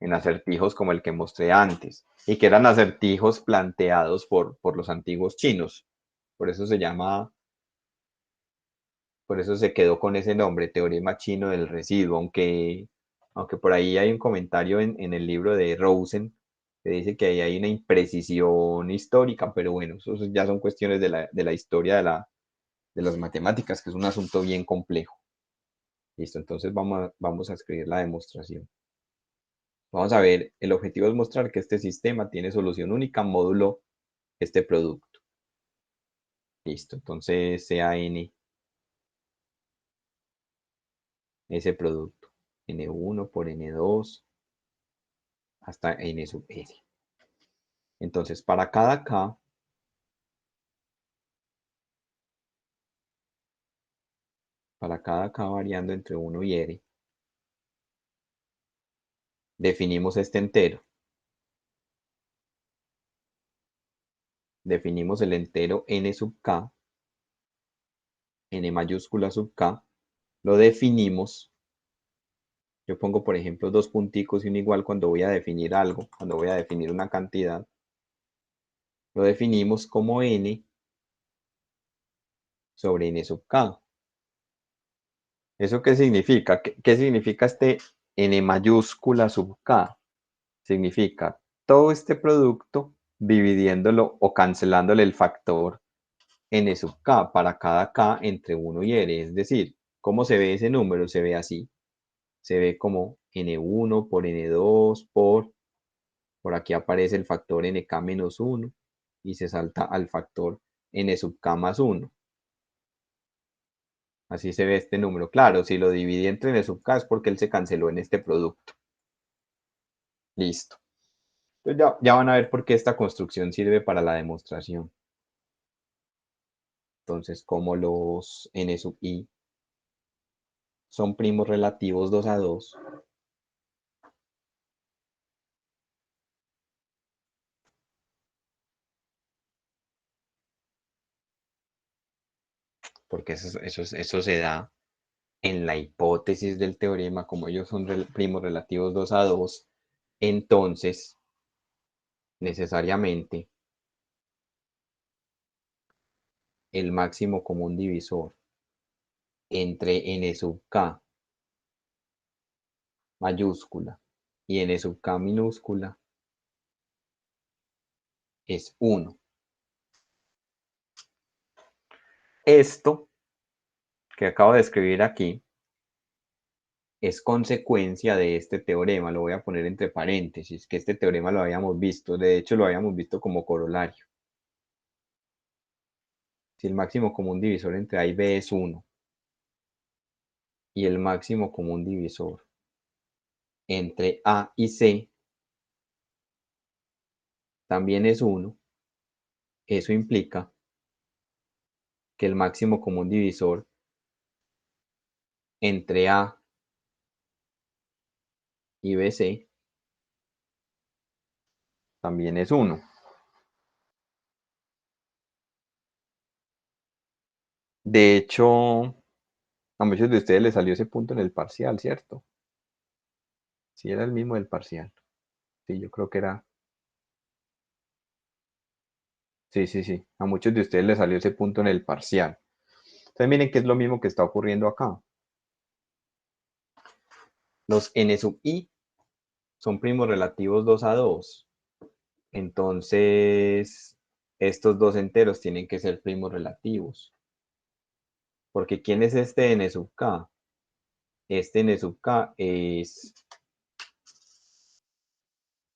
en acertijos como el que mostré antes, y que eran acertijos planteados por los antiguos chinos. Por eso por eso se quedó con ese nombre, teorema chino del residuo, aunque por ahí hay un comentario en el libro de Rosen que dice que ahí hay una imprecisión histórica, pero bueno, eso ya son cuestiones de la historia de las matemáticas, que es un asunto bien complejo. Listo, entonces vamos a escribir la demostración. Vamos a ver, el objetivo es mostrar que este sistema tiene solución única módulo este producto. Listo, entonces sea n ese producto, n1 por n2 hasta n sub n. Entonces, para cada k variando entre 1 y r, definimos este entero. Definimos el entero n sub k, n mayúscula sub k, lo definimos. Yo pongo, por ejemplo, dos punticos y un igual cuando voy a definir algo, cuando voy a definir una cantidad. Lo definimos como n sobre n sub k. ¿Eso qué significa? ¿Qué significa este n mayúscula sub k? Significa todo este producto dividiéndolo o cancelándole el factor n sub k para cada k entre 1 y r. Es decir, ¿cómo se ve ese número? Se ve así. Se ve como n1 por n2 por aquí aparece el factor nk menos 1 y se salta al factor n sub k más 1. Así se ve este número. Claro, si lo dividí entre n sub k es porque él se canceló en este producto. Listo. Entonces ya van a ver por qué esta construcción sirve para la demostración. Entonces, como los n sub i son primos relativos 2 a 2, porque eso se da en la hipótesis del teorema, como ellos son primos relativos 2 a 2, entonces necesariamente el máximo común divisor entre n sub k mayúscula y n sub k minúscula es 1. Esto que acabo de escribir aquí es consecuencia de este teorema, lo voy a poner entre paréntesis, que este teorema lo habíamos visto, de hecho lo habíamos visto como corolario. Si el máximo común divisor entre A y B es 1 y el máximo común divisor entre A y C también es 1, eso implica que el máximo común divisor entre A y BC también es 1. De hecho, a muchos de ustedes les salió ese punto en el parcial, ¿cierto? Sí, era el mismo del parcial. Sí, yo creo que era. Sí, sí, sí. A muchos de ustedes les salió ese punto en el parcial. Entonces miren que es lo mismo que está ocurriendo acá. Los n sub i son primos relativos 2 a 2. Entonces, estos dos enteros tienen que ser primos relativos. Porque ¿quién es este n sub k? Este n sub k es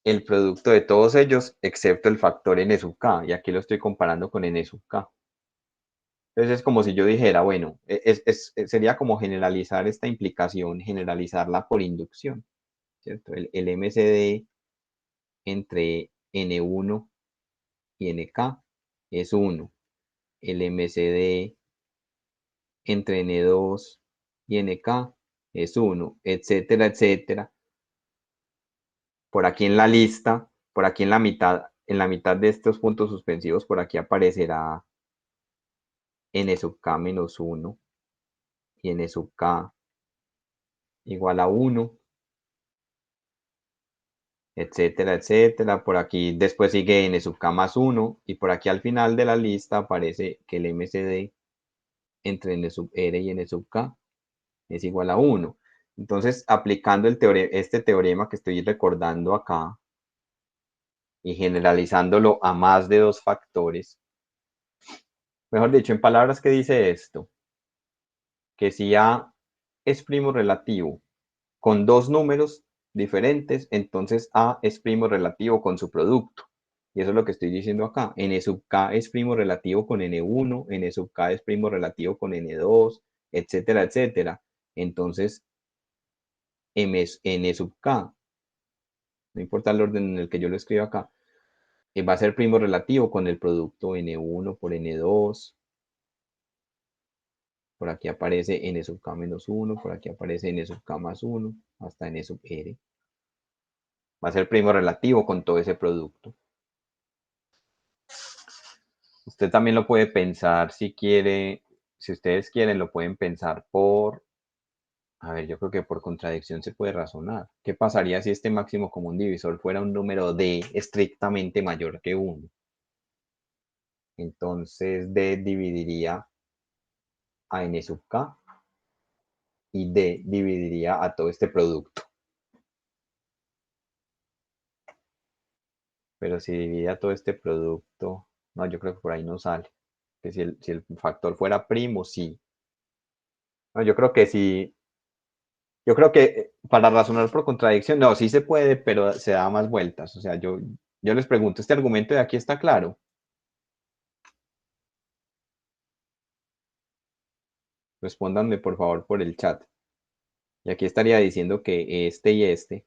el producto de todos ellos, excepto el factor n sub k. Y aquí lo estoy comparando con n sub k. Entonces es como si yo dijera, bueno, sería como generalizar esta implicación, generalizarla por inducción, ¿cierto? El MCD entre N1 y NK es 1. El MCD entre N2 y NK es 1, etcétera, etcétera. Por aquí en la lista, por aquí en la mitad de estos puntos suspensivos, por aquí aparecerá N sub K menos 1 y N sub K igual a 1, etcétera, etcétera. Por aquí después sigue n sub k más 1 y por aquí al final de la lista aparece que el MCD entre n sub r y n sub k es igual a 1. Entonces, aplicando este teorema que estoy recordando acá y generalizándolo a más de dos factores, mejor dicho, en palabras que dice esto, que si A es primo relativo con dos números diferentes, entonces A es primo relativo con su producto. Y eso es lo que estoy diciendo acá. N sub k es primo relativo con N1, N sub k es primo relativo con N2, etcétera, etcétera. Entonces, N sub k, no importa el orden en el que yo lo escriba acá, va a ser primo relativo con el producto N1 por N2. Por aquí aparece N sub k menos 1, por aquí aparece N sub k más 1, hasta N sub r. Va a ser primo relativo con todo ese producto. Usted también lo puede pensar si quiere, si ustedes quieren, lo pueden pensar a ver, yo creo que por contradicción se puede razonar. ¿Qué pasaría si este máximo común divisor fuera un número D estrictamente mayor que 1? Entonces D dividiría a n sub k y D dividiría a todo este producto. Pero si divide a todo este producto, no, yo creo que por ahí no sale. Que si el factor fuera primo, sí. No, yo creo que sí. Yo creo que para razonar por contradicción, no, sí se puede, pero se da más vueltas. O sea, yo les pregunto, ¿este argumento de aquí está claro? Respóndanme por favor por el chat. Y aquí estaría diciendo que este y este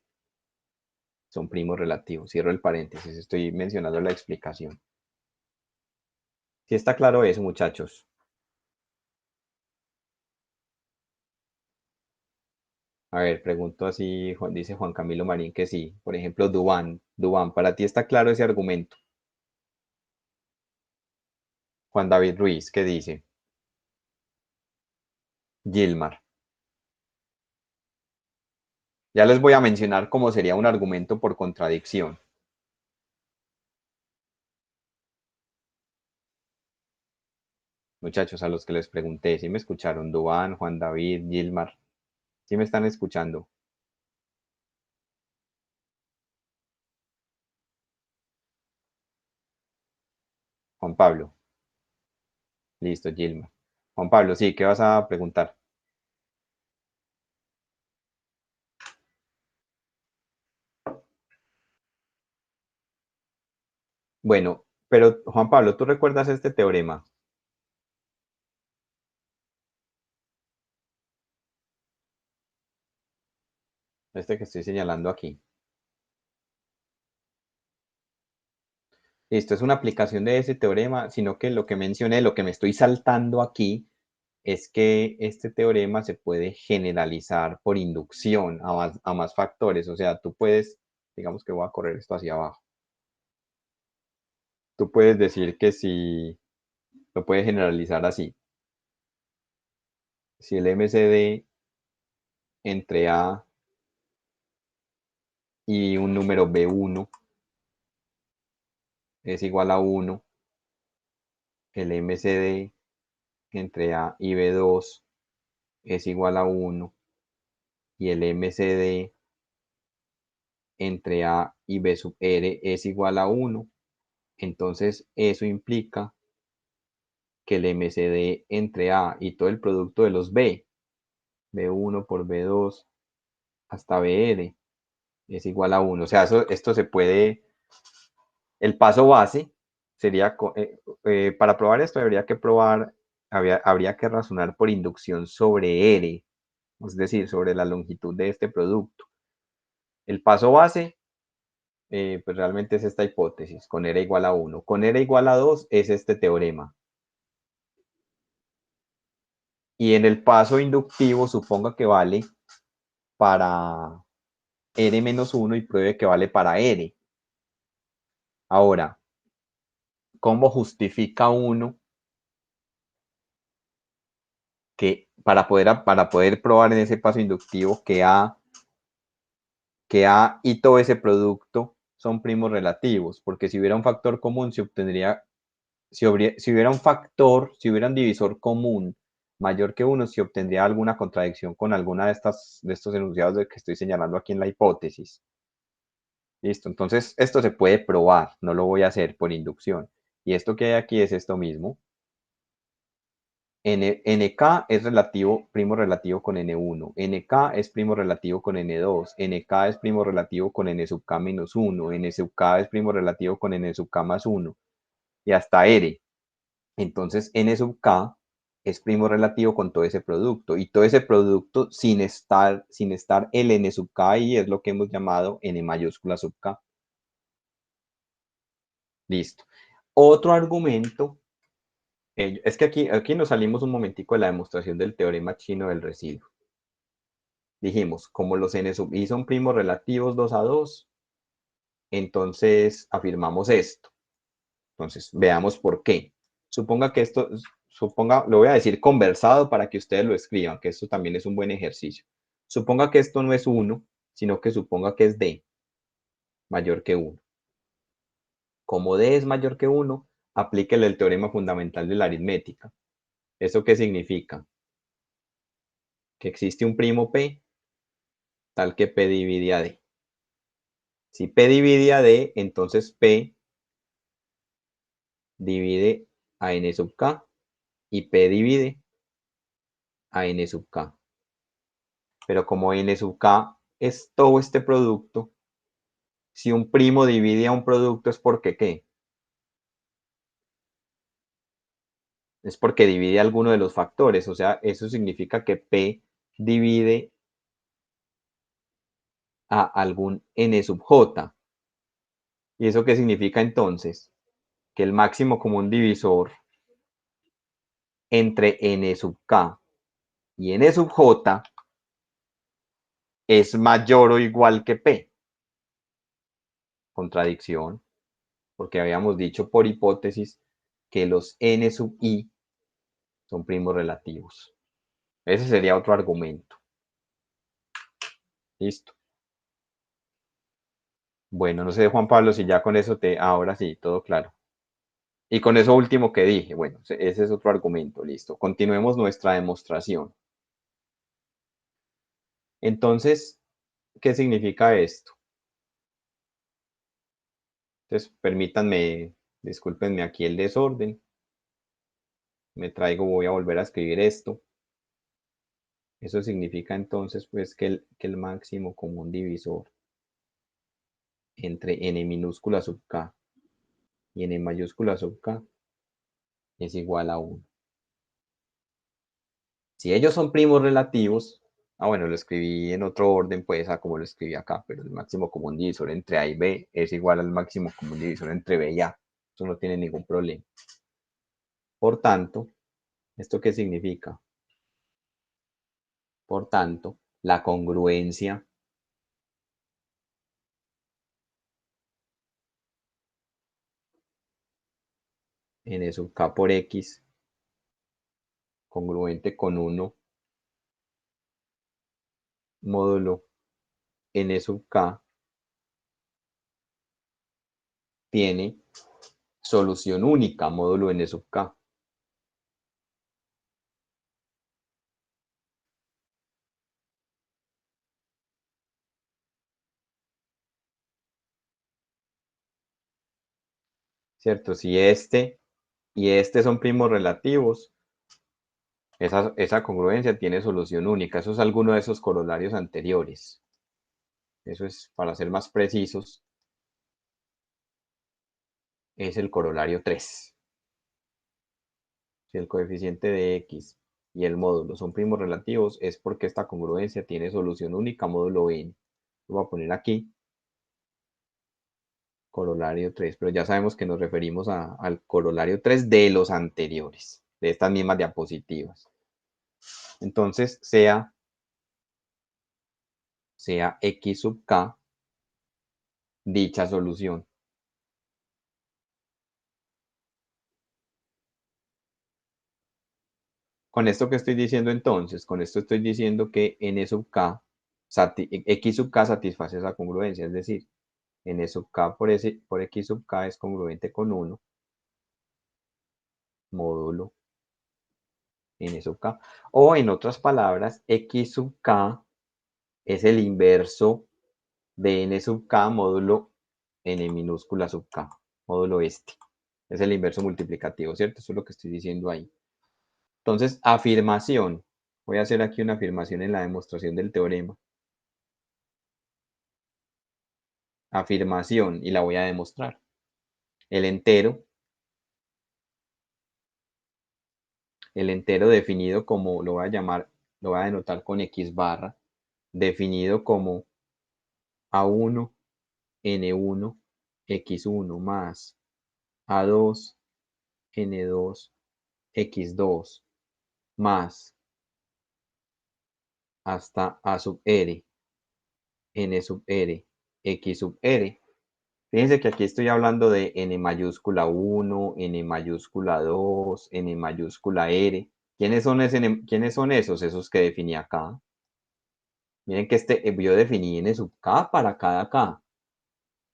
son primos relativos. Cierro el paréntesis, estoy mencionando la explicación. ¿Sí está claro eso, muchachos? A ver, pregunto así, dice Juan Camilo Marín que sí. Por ejemplo, Dubán, ¿para ti está claro ese argumento? Juan David Ruiz, ¿qué dice? Gilmar. Ya les voy a mencionar cómo sería un argumento por contradicción. Muchachos, a los que les pregunté, ¿sí me escucharon? Dubán, Juan David, Gilmar, ¿sí me están escuchando? Juan Pablo, listo, Gilmar. Juan Pablo, sí, ¿qué vas a preguntar? Bueno, pero Juan Pablo, ¿tú recuerdas este teorema? Este que estoy señalando aquí. Listo, es una aplicación de ese teorema, sino que lo que mencioné, lo que me estoy saltando aquí, es que este teorema se puede generalizar por inducción a más factores. O sea, tú puedes, digamos que voy a correr esto hacia abajo. Tú puedes decir que si lo puedes generalizar así. Si el MCD entre A y un número B1 es igual a 1, el MCD entre A y B2 es igual a 1 y el MCD entre A y B sub R es igual a 1. Entonces eso implica que el MCD entre A y todo el producto de los B1 por B2 hasta BR es igual a 1. O sea, esto se puede, el paso base sería, para probar esto habría que probar, habría que razonar por inducción sobre R, es decir, sobre la longitud de este producto. El paso base, pues realmente es esta hipótesis, con R igual a 1. Con R igual a 2 es este teorema. Y en el paso inductivo, suponga que vale para R menos 1 y pruebe que vale para R. Ahora, ¿cómo justifica uno que para poder probar en ese paso inductivo que A y todo ese producto son primos relativos? Porque si hubiera un factor común, se obtendría, si hubiera un factor, si hubiera un divisor común mayor que uno, se obtendría alguna contradicción con alguna de estos enunciados de que estoy señalando aquí en la hipótesis. Listo, entonces esto se puede probar, no lo voy a hacer por inducción. Y esto que hay aquí es esto mismo. NK es relativo, primo relativo con N1, NK es primo relativo con N2, NK es primo relativo con N sub K menos 1, N sub K es primo relativo con N sub K más 1, y hasta R. Entonces N sub K es primo relativo con todo ese producto, y todo ese producto sin estar el N sub K ahí es lo que hemos llamado N mayúscula sub K. Listo. Otro argumento, es que aquí nos salimos un momentico de la demostración del teorema chino del residuo. Dijimos, como los n sub i son primos relativos 2 a 2, entonces afirmamos esto. Entonces, veamos por qué. Suponga que esto, lo voy a decir conversado para que ustedes lo escriban, que esto también es un buen ejercicio. Suponga que esto no es 1, sino que suponga que es d mayor que 1. Como d es mayor que 1, aplíquele el teorema fundamental de la aritmética. ¿Eso qué significa? Que existe un primo p tal que p divide a d. Si p divide a d, entonces p divide a n sub k y p divide a n sub k. Pero como n sub k es todo este producto, si un primo divide a un producto es porque ¿qué? Es porque divide alguno de los factores. O sea, eso significa que p divide a algún n sub j. ¿Y eso qué significa entonces? Que el máximo común divisor entre n sub k y n sub j es mayor o igual que p. Contradicción, porque habíamos dicho por hipótesis que los n sub i son primos relativos. Ese sería otro argumento. Listo. Bueno, no sé, Juan Pablo, si ya con eso ahora sí, todo claro. Y con eso último que dije, bueno, ese es otro argumento, listo. Continuemos nuestra demostración. Entonces, ¿qué significa esto? Entonces, permítanme, discúlpenme aquí el desorden. Voy a volver a escribir esto. Eso significa entonces, pues, que el máximo común divisor entre n minúscula sub k y n mayúscula sub k es igual a 1. Si ellos son primos relativos, bueno, lo escribí en otro orden, pues, a como lo escribí acá, pero el máximo común divisor entre A y B es igual al máximo común divisor entre B y A. Eso no tiene ningún problema. Por tanto, ¿esto qué significa? Por tanto, la congruencia n sub k por x congruente con 1 módulo n sub k tiene solución única módulo n sub k. ¿Cierto? Si este y este son primos relativos, esa congruencia tiene solución única. Eso es alguno de esos corolarios anteriores. Eso es, para ser más precisos, es el corolario 3. Si el coeficiente de x y el módulo son primos relativos, es porque esta congruencia tiene solución única módulo n. Lo voy a poner aquí, corolario 3, pero ya sabemos que nos referimos al corolario 3 de los anteriores, de estas mismas diapositivas. Entonces, sea x sub k dicha solución. Con esto que estoy diciendo entonces, con esto estoy diciendo que n sub k, x sub k satisface esa congruencia, es decir, n sub k por x sub k es congruente con 1 módulo n sub k. O en otras palabras, x sub k es el inverso de n sub k módulo n minúscula sub k, módulo este. Es el inverso multiplicativo, ¿cierto? Eso es lo que estoy diciendo ahí. Entonces, afirmación. Voy a hacer aquí una afirmación en la demostración del teorema. Afirmación, y la voy a demostrar. El entero definido como, lo voy a llamar, lo voy a denotar con x barra, definido como a1, n1, x1 más a2, n2, x2 más hasta a sub r, n sub r, x sub r. Fíjense que aquí estoy hablando de n mayúscula 1, n mayúscula 2, n mayúscula r. ¿Quiénes son esos? Esos que definí acá. Miren que yo definí n sub k para cada k.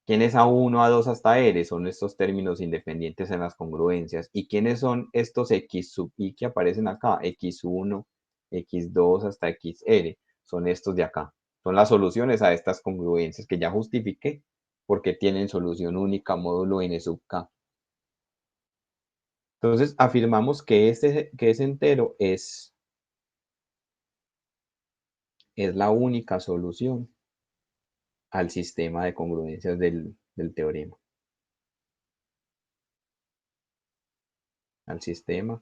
¿Quiénes A1, A2 hasta R? Son estos términos independientes en las congruencias. ¿Y quiénes son estos X sub I que aparecen acá? X1, X2 hasta XR. Son estos de acá. Son las soluciones a estas congruencias que ya justifiqué porque tienen solución única módulo n sub k. Entonces afirmamos que ese entero es la única solución al sistema de congruencias del teorema. Al sistema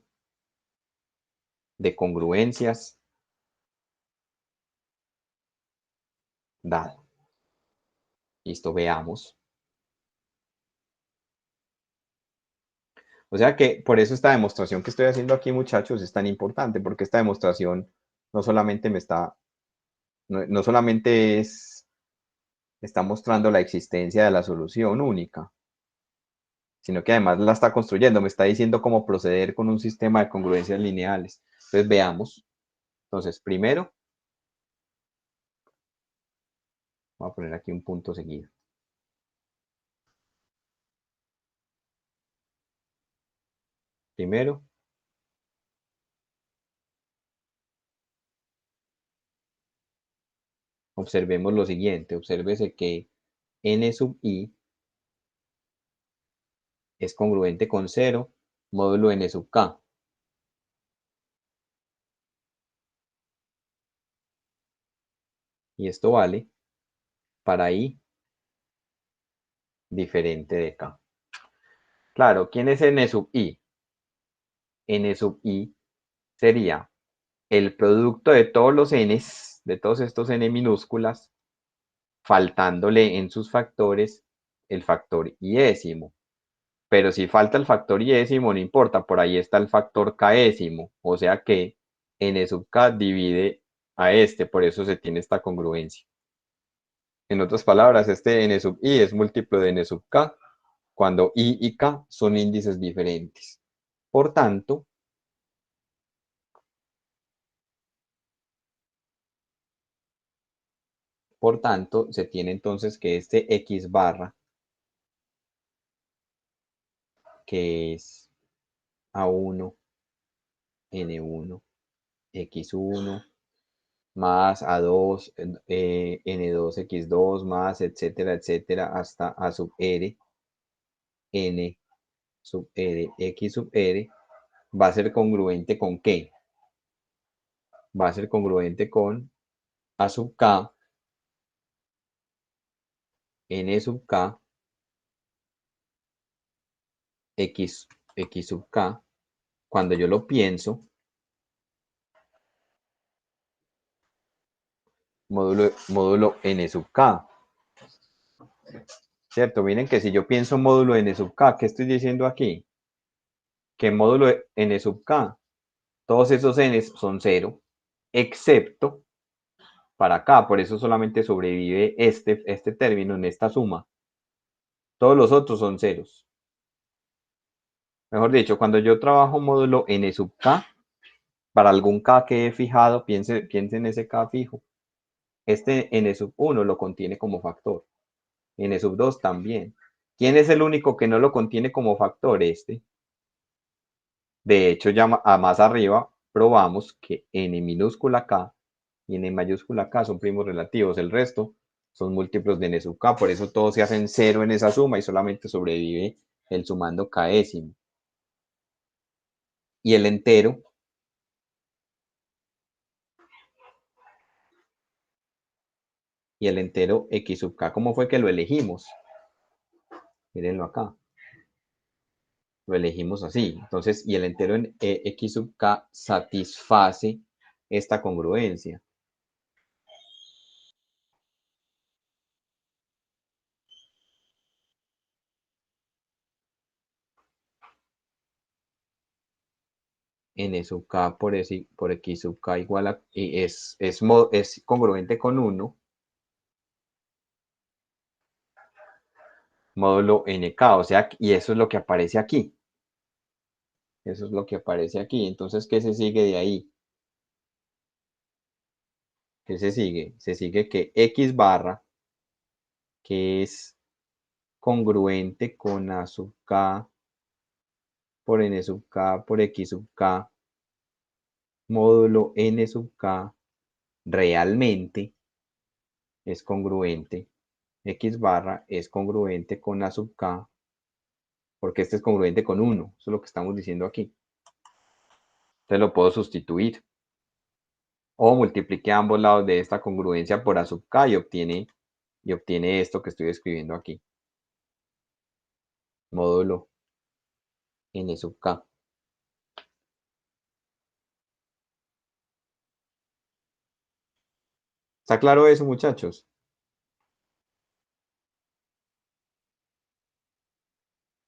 de congruencias dado. Listo, veamos. O sea que por eso esta demostración que estoy haciendo aquí, muchachos, es tan importante, porque esta demostración no solamente no solamente está mostrando la existencia de la solución única, sino que además la está construyendo, me está diciendo cómo proceder con un sistema de congruencias lineales. Entonces veamos. Entonces, primero, voy a poner aquí un punto seguido. Primero, observemos lo siguiente. Obsérvese que n sub i es congruente con 0 módulo n sub k. Y esto vale para i diferente de k. Claro, ¿quién es n sub i? N sub i sería el producto de todos los n's, de todos estos n minúsculas, faltándole en sus factores el factor iésimo. Pero si falta el factor iésimo, no importa, por ahí está el factor késimo, o sea que n sub k divide a este, por eso se tiene esta congruencia. En otras palabras, este n sub i es múltiplo de n sub k, cuando i y k son índices diferentes. Por tanto, se tiene entonces que este x barra, que es a1, n1, x1, más a2, n2, x2, más, etcétera, etcétera, hasta a sub r, n sub r, x sub r, va a ser congruente con ¿qué? Va a ser congruente con a sub k, n sub k, x sub k. Cuando yo lo pienso, módulo n sub k. ¿Cierto? Miren que si yo pienso módulo n sub k, ¿qué estoy diciendo aquí? Que módulo n sub k, todos esos n son 0, excepto para acá, por eso solamente sobrevive este término en esta suma. Todos los otros son ceros. Mejor dicho, cuando yo trabajo módulo n sub k, para algún k que he fijado, piense en ese k fijo. Este n sub 1 lo contiene como factor. N sub 2 también. ¿Quién es el único que no lo contiene como factor? Este. De hecho, ya más arriba probamos que n minúscula k y n mayúscula k son primos relativos. El resto son múltiplos de n sub k. Por eso todos se hacen 0 en esa suma y solamente sobrevive el sumando késimo. Y el entero x sub k, ¿cómo fue que lo elegimos? Mírenlo acá. Lo elegimos así. Entonces, y el entero en x sub k satisface esta congruencia. N sub k por x sub k igual a, y es congruente con 1 módulo nk, o sea, y eso es lo que aparece aquí. Eso es lo que aparece aquí. Entonces, ¿qué se sigue de ahí? ¿Qué se sigue? Se sigue que x barra, que es congruente con a sub k por n sub k por x sub k módulo n sub k, realmente es congruente. X barra es congruente con a sub k, porque este es congruente con 1. Eso es lo que estamos diciendo aquí. Entonces lo puedo sustituir. O multiplique ambos lados de esta congruencia por a sub k y obtiene esto que estoy escribiendo aquí. Módulo n sub k. ¿Está claro eso, muchachos?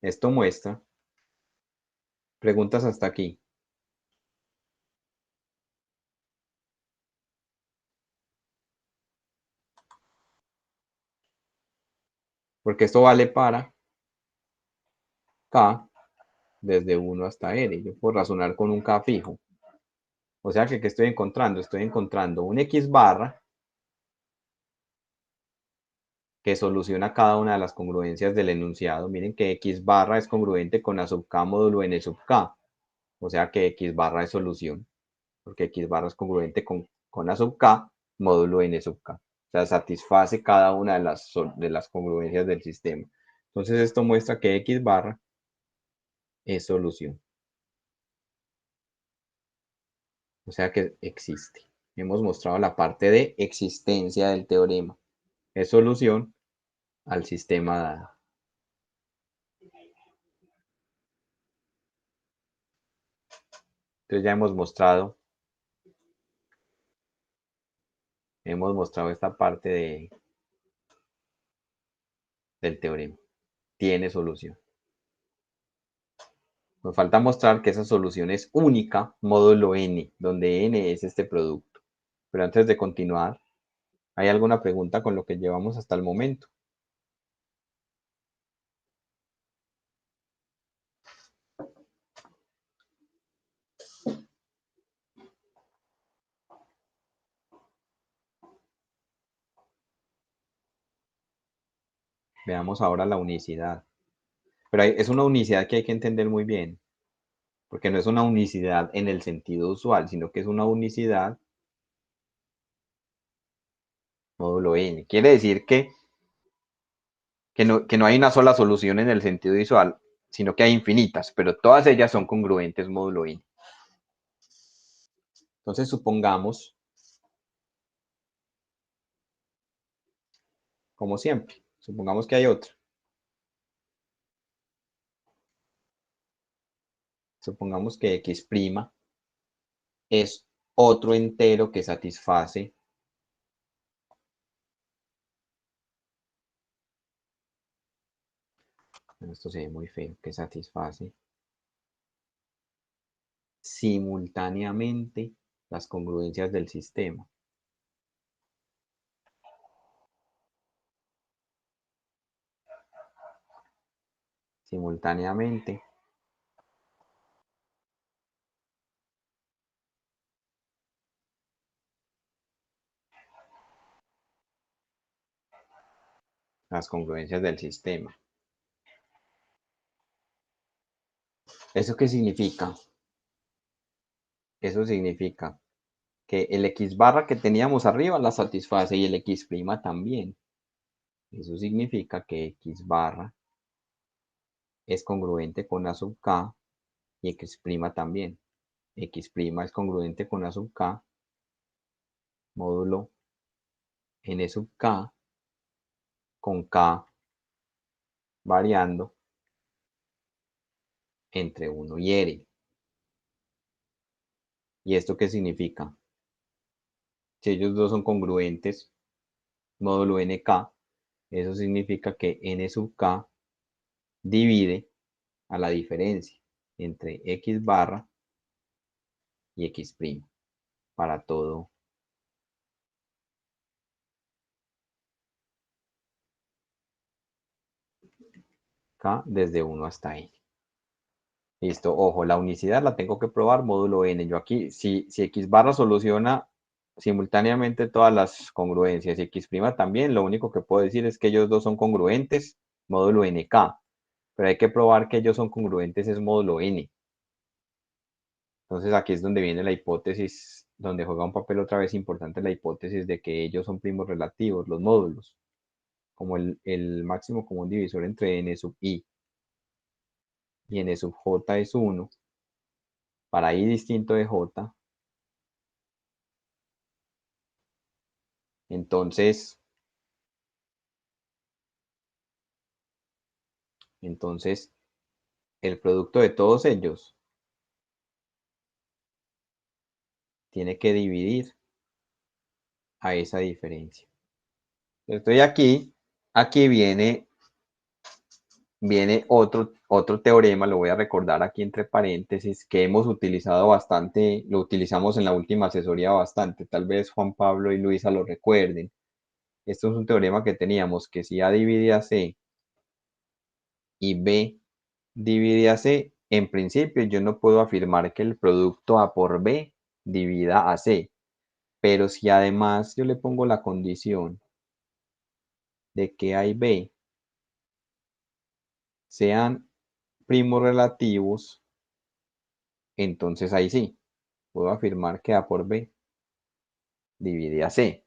Esto muestra, preguntas hasta aquí. Porque esto vale para K desde 1 hasta N. Yo puedo razonar con un K fijo. O sea que, ¿qué estoy encontrando? Estoy encontrando un X barra que soluciona cada una de las congruencias del enunciado. Miren que X barra es congruente con A sub K módulo N sub K. O sea que X barra es solución. Porque X barra es congruente con A sub K módulo N sub K. O sea, satisface cada una de las congruencias del sistema. Entonces esto muestra que X barra es solución. O sea que existe. Hemos mostrado la parte de existencia del teorema. Es solución al sistema dado. Entonces ya hemos mostrado esta parte del teorema. Tiene solución. Nos falta mostrar que esa solución es única, módulo n, donde n es este producto. Pero antes de continuar, ¿hay alguna pregunta con lo que llevamos hasta el momento? Veamos ahora la unicidad. Pero es una unicidad que hay que entender muy bien, porque no es una unicidad en el sentido usual, sino que es una unicidad módulo n. Quiere decir que no hay una sola solución en el sentido visual, sino que hay infinitas, pero todas ellas son congruentes módulo n. Entonces supongamos, como siempre, supongamos que hay otra. Supongamos que x' es otro entero que satisface esto se ve muy feo, que satisface simultáneamente las congruencias del sistema. Simultáneamente las congruencias del sistema. ¿Eso qué significa? Eso significa que el x barra que teníamos arriba la satisface y el x' también. Eso significa que x barra es congruente con A sub k y x' también. X' es congruente con A sub k módulo n sub k con k variando entre 1 y r. ¿Y esto qué significa? Si ellos dos son congruentes, módulo nk, eso significa que n sub k divide a la diferencia entre x barra y x' para todo k desde 1 hasta n. Listo, ojo, la unicidad la tengo que probar módulo n. Yo aquí, si x barra soluciona simultáneamente todas las congruencias y x' también, lo único que puedo decir es que ellos dos son congruentes, módulo nk. Pero hay que probar que ellos son congruentes es módulo n. Entonces aquí es donde viene la hipótesis, donde juega un papel otra vez importante la hipótesis de que ellos son primos relativos, los módulos, como el máximo común divisor entre n sub i y n sub j es 1, para i distinto de j, entonces el producto de todos ellos tiene que dividir a esa diferencia. Estoy aquí viene viene otro teorema, lo voy a recordar aquí entre paréntesis, que hemos utilizado bastante, lo utilizamos en la última asesoría bastante, tal vez Juan Pablo y Luisa lo recuerden. Esto es un teorema que teníamos, que si A divide a C y B divide a C, en principio yo no puedo afirmar que el producto A por B divida a C, pero si además yo le pongo la condición de que A y B sean primos relativos, entonces ahí sí, puedo afirmar que A por B divide a C.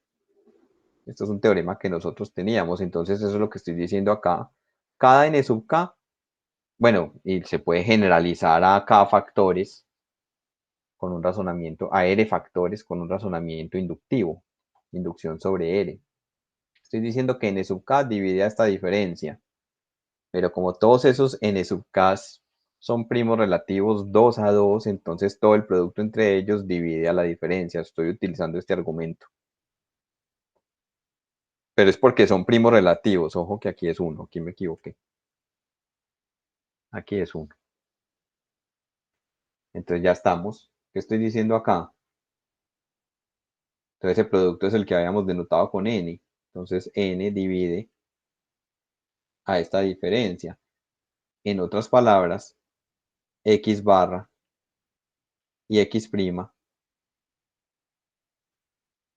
Esto es un teorema que nosotros teníamos, entonces eso es lo que estoy diciendo acá. Cada n sub k, bueno, y se puede generalizar a k factores con un razonamiento, a r factores con un razonamiento inductivo, inducción sobre r. Estoy diciendo que n sub k divide a esta diferencia, pero como todos esos n sub k son primos relativos 2 a 2, entonces todo el producto entre ellos divide a la diferencia. Estoy utilizando este argumento. Pero es porque son primos relativos. Ojo que aquí es 1, aquí me equivoqué. Aquí es 1. Entonces ya estamos. ¿Qué estoy diciendo acá? Entonces el producto es el que habíamos denotado con n. Entonces n divide a esta diferencia. En otras palabras, x barra y x prima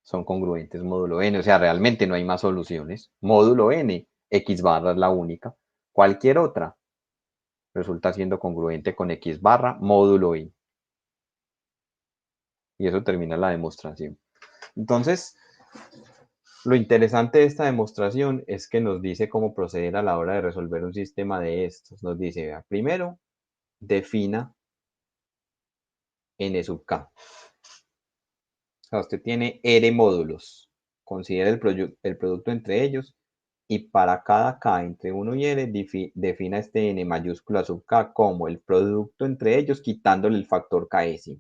son congruentes módulo n. O sea, realmente no hay más soluciones. Módulo n, x barra es la única. Cualquier otra resulta siendo congruente con x barra módulo n. Y eso termina la demostración. Entonces, lo interesante de esta demostración es que nos dice cómo proceder a la hora de resolver un sistema de estos. Nos dice, vea, primero, defina n sub k. O sea, usted tiene r módulos. Considere el producto entre ellos y para cada k entre 1 y n defina este n mayúscula sub k como el producto entre ellos quitándole el factor ks.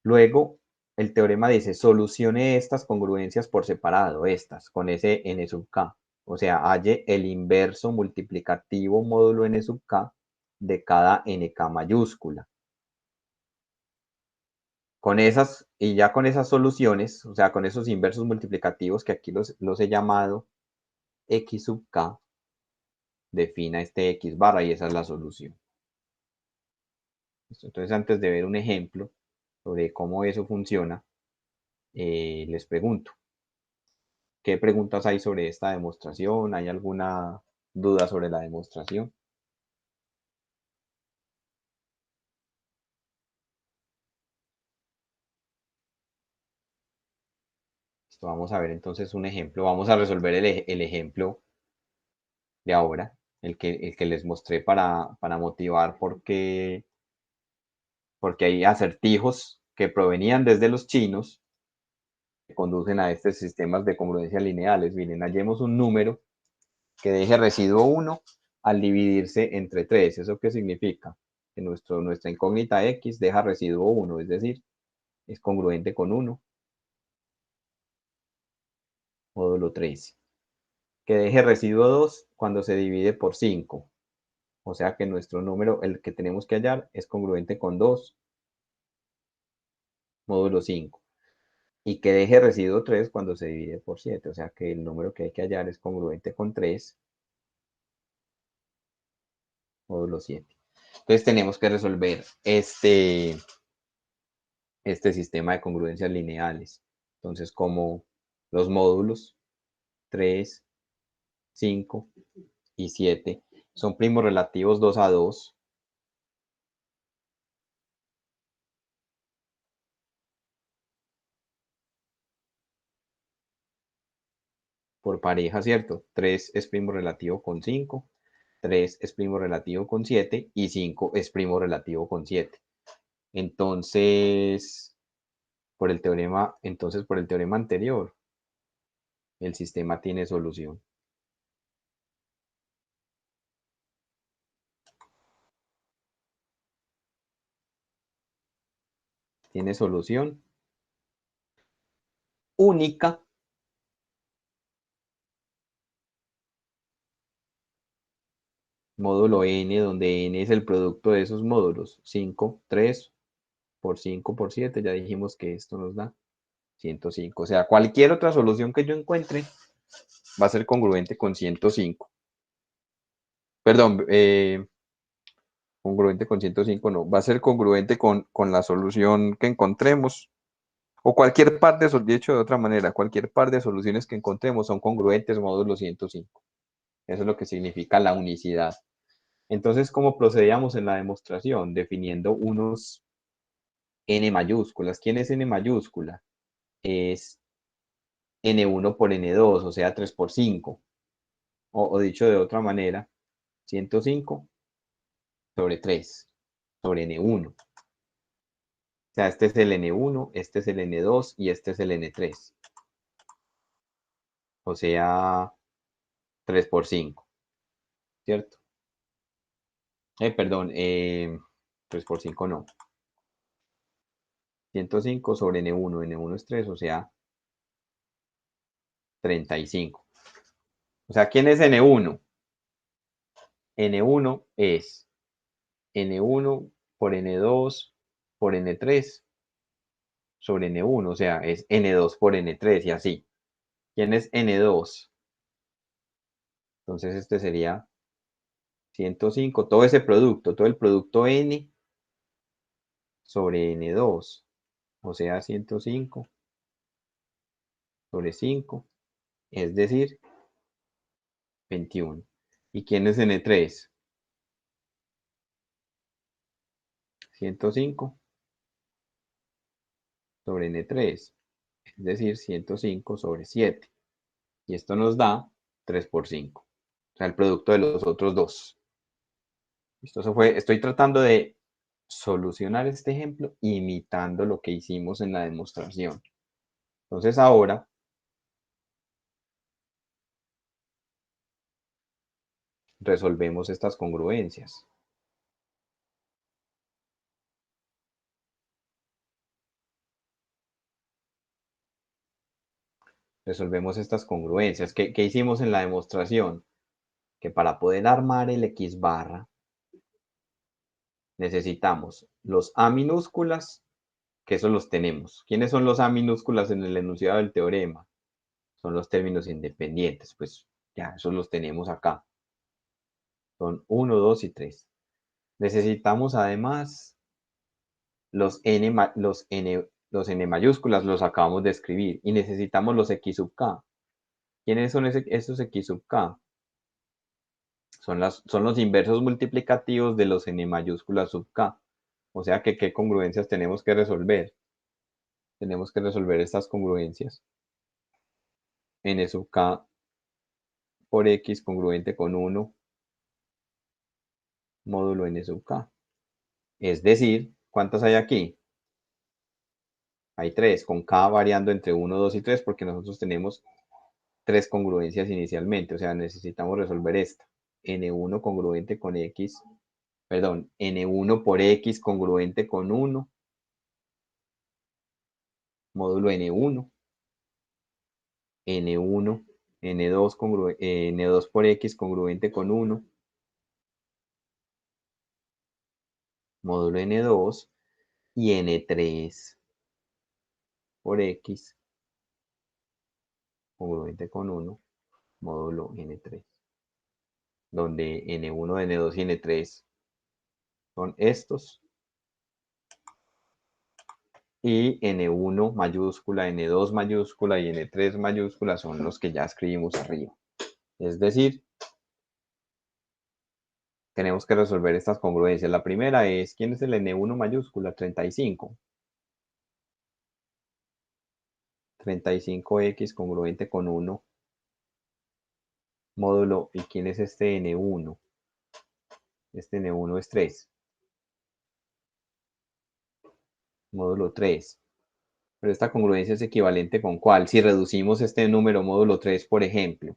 Luego, el teorema dice, solucione estas congruencias por separado, estas, con ese n sub k. O sea, halle el inverso multiplicativo módulo n sub k de cada nk mayúscula. Con esas, y ya con esas soluciones, o sea, con esos inversos multiplicativos que aquí los he llamado x sub k, defina este x barra y esa es la solución. Entonces, antes de ver un ejemplo sobre cómo eso funciona, les pregunto, ¿qué preguntas hay sobre esta demostración? ¿Hay alguna duda sobre la demostración? Listo, vamos a ver entonces un ejemplo. Vamos a resolver el ejemplo de ahora, el que les mostré para motivar porque hay acertijos que provenían desde los chinos que conducen a estos sistemas de congruencia lineales. Miren, hallemos un número que deje residuo 1 al dividirse entre 3. ¿Eso qué significa? Que nuestra incógnita x deja residuo 1, es decir, es congruente con 1, módulo 3. Que deje residuo 2 cuando se divide por 5. O sea que nuestro número, el que tenemos que hallar, es congruente con 2, módulo 5. Y que deje residuo 3 cuando se divide por 7. O sea que el número que hay que hallar es congruente con 3, módulo 7. Entonces tenemos que resolver este sistema de congruencias lineales. Entonces, como los módulos 3, 5 y 7 son primos relativos 2 a 2, por pareja, ¿cierto? 3 es primo relativo con 5, 3 es primo relativo con 7 y 5 es primo relativo con 7. Entonces, por el teorema anterior, el sistema tiene solución. Tiene solución única módulo n, donde n es el producto de esos módulos. 5, 3 por 5 por 7, ya dijimos que esto nos da 105. O sea, cualquier otra solución que yo encuentre va a ser congruente con 105. Perdón, congruente con 105 no, va a ser congruente con la solución que encontremos. O cualquier par de, dicho de otra manera, cualquier par de soluciones que encontremos son congruentes módulo 105. Eso es lo que significa la unicidad. Entonces, ¿cómo procedíamos en la demostración? Definiendo unos n mayúsculas. ¿Quién es n mayúscula? Es n1 por n2, o sea, 3 por 5. O dicho de otra manera, 105 sobre 3, sobre n1. O sea, este es el n1, este es el n2 y este es el n3. O sea, 3 por 5, ¿cierto? Perdón, 3 por 5 no. 105 sobre n1, n1 es 3, o sea, 35. O sea, ¿quién es n1? n1 es n1 por n2 por n3 sobre n1, o sea, es n2 por n3 y así. ¿Quién es n2? Entonces este sería 105, todo ese producto, todo el producto n sobre n2, o sea, 105 sobre 5, es decir, 21. ¿Y quién es n3? 105 sobre n3, es decir, 105 sobre 7. Y esto nos da 3 por 5. O sea, el producto de los otros dos. Estoy tratando de solucionar este ejemplo imitando lo que hicimos en la demostración. Entonces ahora resolvemos estas congruencias. Resolvemos estas congruencias. ¿Qué hicimos en la demostración? Que para poder armar el X barra necesitamos los A minúsculas, que esos los tenemos. ¿Quiénes son los A minúsculas en el enunciado del teorema? Son los términos independientes, pues ya, esos los tenemos acá. Son 1, 2 y 3. Necesitamos además los n mayúsculas, los acabamos de escribir, y necesitamos los X sub k. ¿Quiénes son esos X sub k? Son los inversos multiplicativos de los n mayúsculas sub k. O sea que, ¿qué congruencias tenemos que resolver? Tenemos que resolver estas congruencias. N sub k por x congruente con 1 módulo n sub k. Es decir, ¿cuántas hay aquí? Hay 3, con k variando entre 1, 2 y 3, porque nosotros tenemos 3 congruencias inicialmente. O sea, necesitamos resolver esta. N1 congruente con x, perdón, N1 por x congruente con 1, módulo N1. N1, N2, N2 por x congruente con 1, módulo N2, y N3 por x congruente con 1, módulo N3, donde N1, N2 y N3 son estos, y N1 mayúscula, N2 mayúscula y N3 mayúscula son los que ya escribimos arriba. Es decir, tenemos que resolver estas congruencias. La primera es, ¿quién es el N1 mayúscula? 35. 35x congruente con 1, módulo, ¿y quién es este N1? Este N1 es 3, módulo 3. Pero esta congruencia es equivalente con ¿cuál? Si reducimos este número módulo 3, por ejemplo.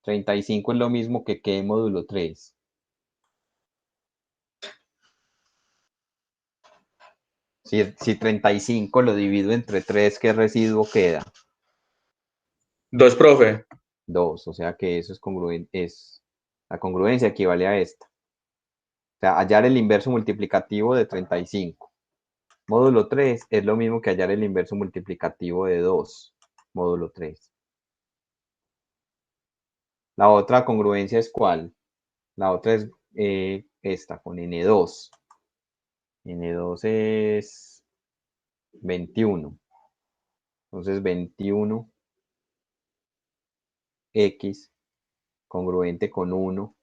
35 es lo mismo que ¿qué módulo 3? Si 35 lo divido entre 3, ¿qué residuo queda? 2, profe. 2, o sea que eso es congruente, es La congruencia equivale a esta. O sea, hallar el inverso multiplicativo de 35. Módulo 3 es lo mismo que hallar el inverso multiplicativo de 2. Módulo 3. La otra congruencia es ¿cuál? La otra es esta, con N2. N2 es 21. Entonces 21x congruente con 1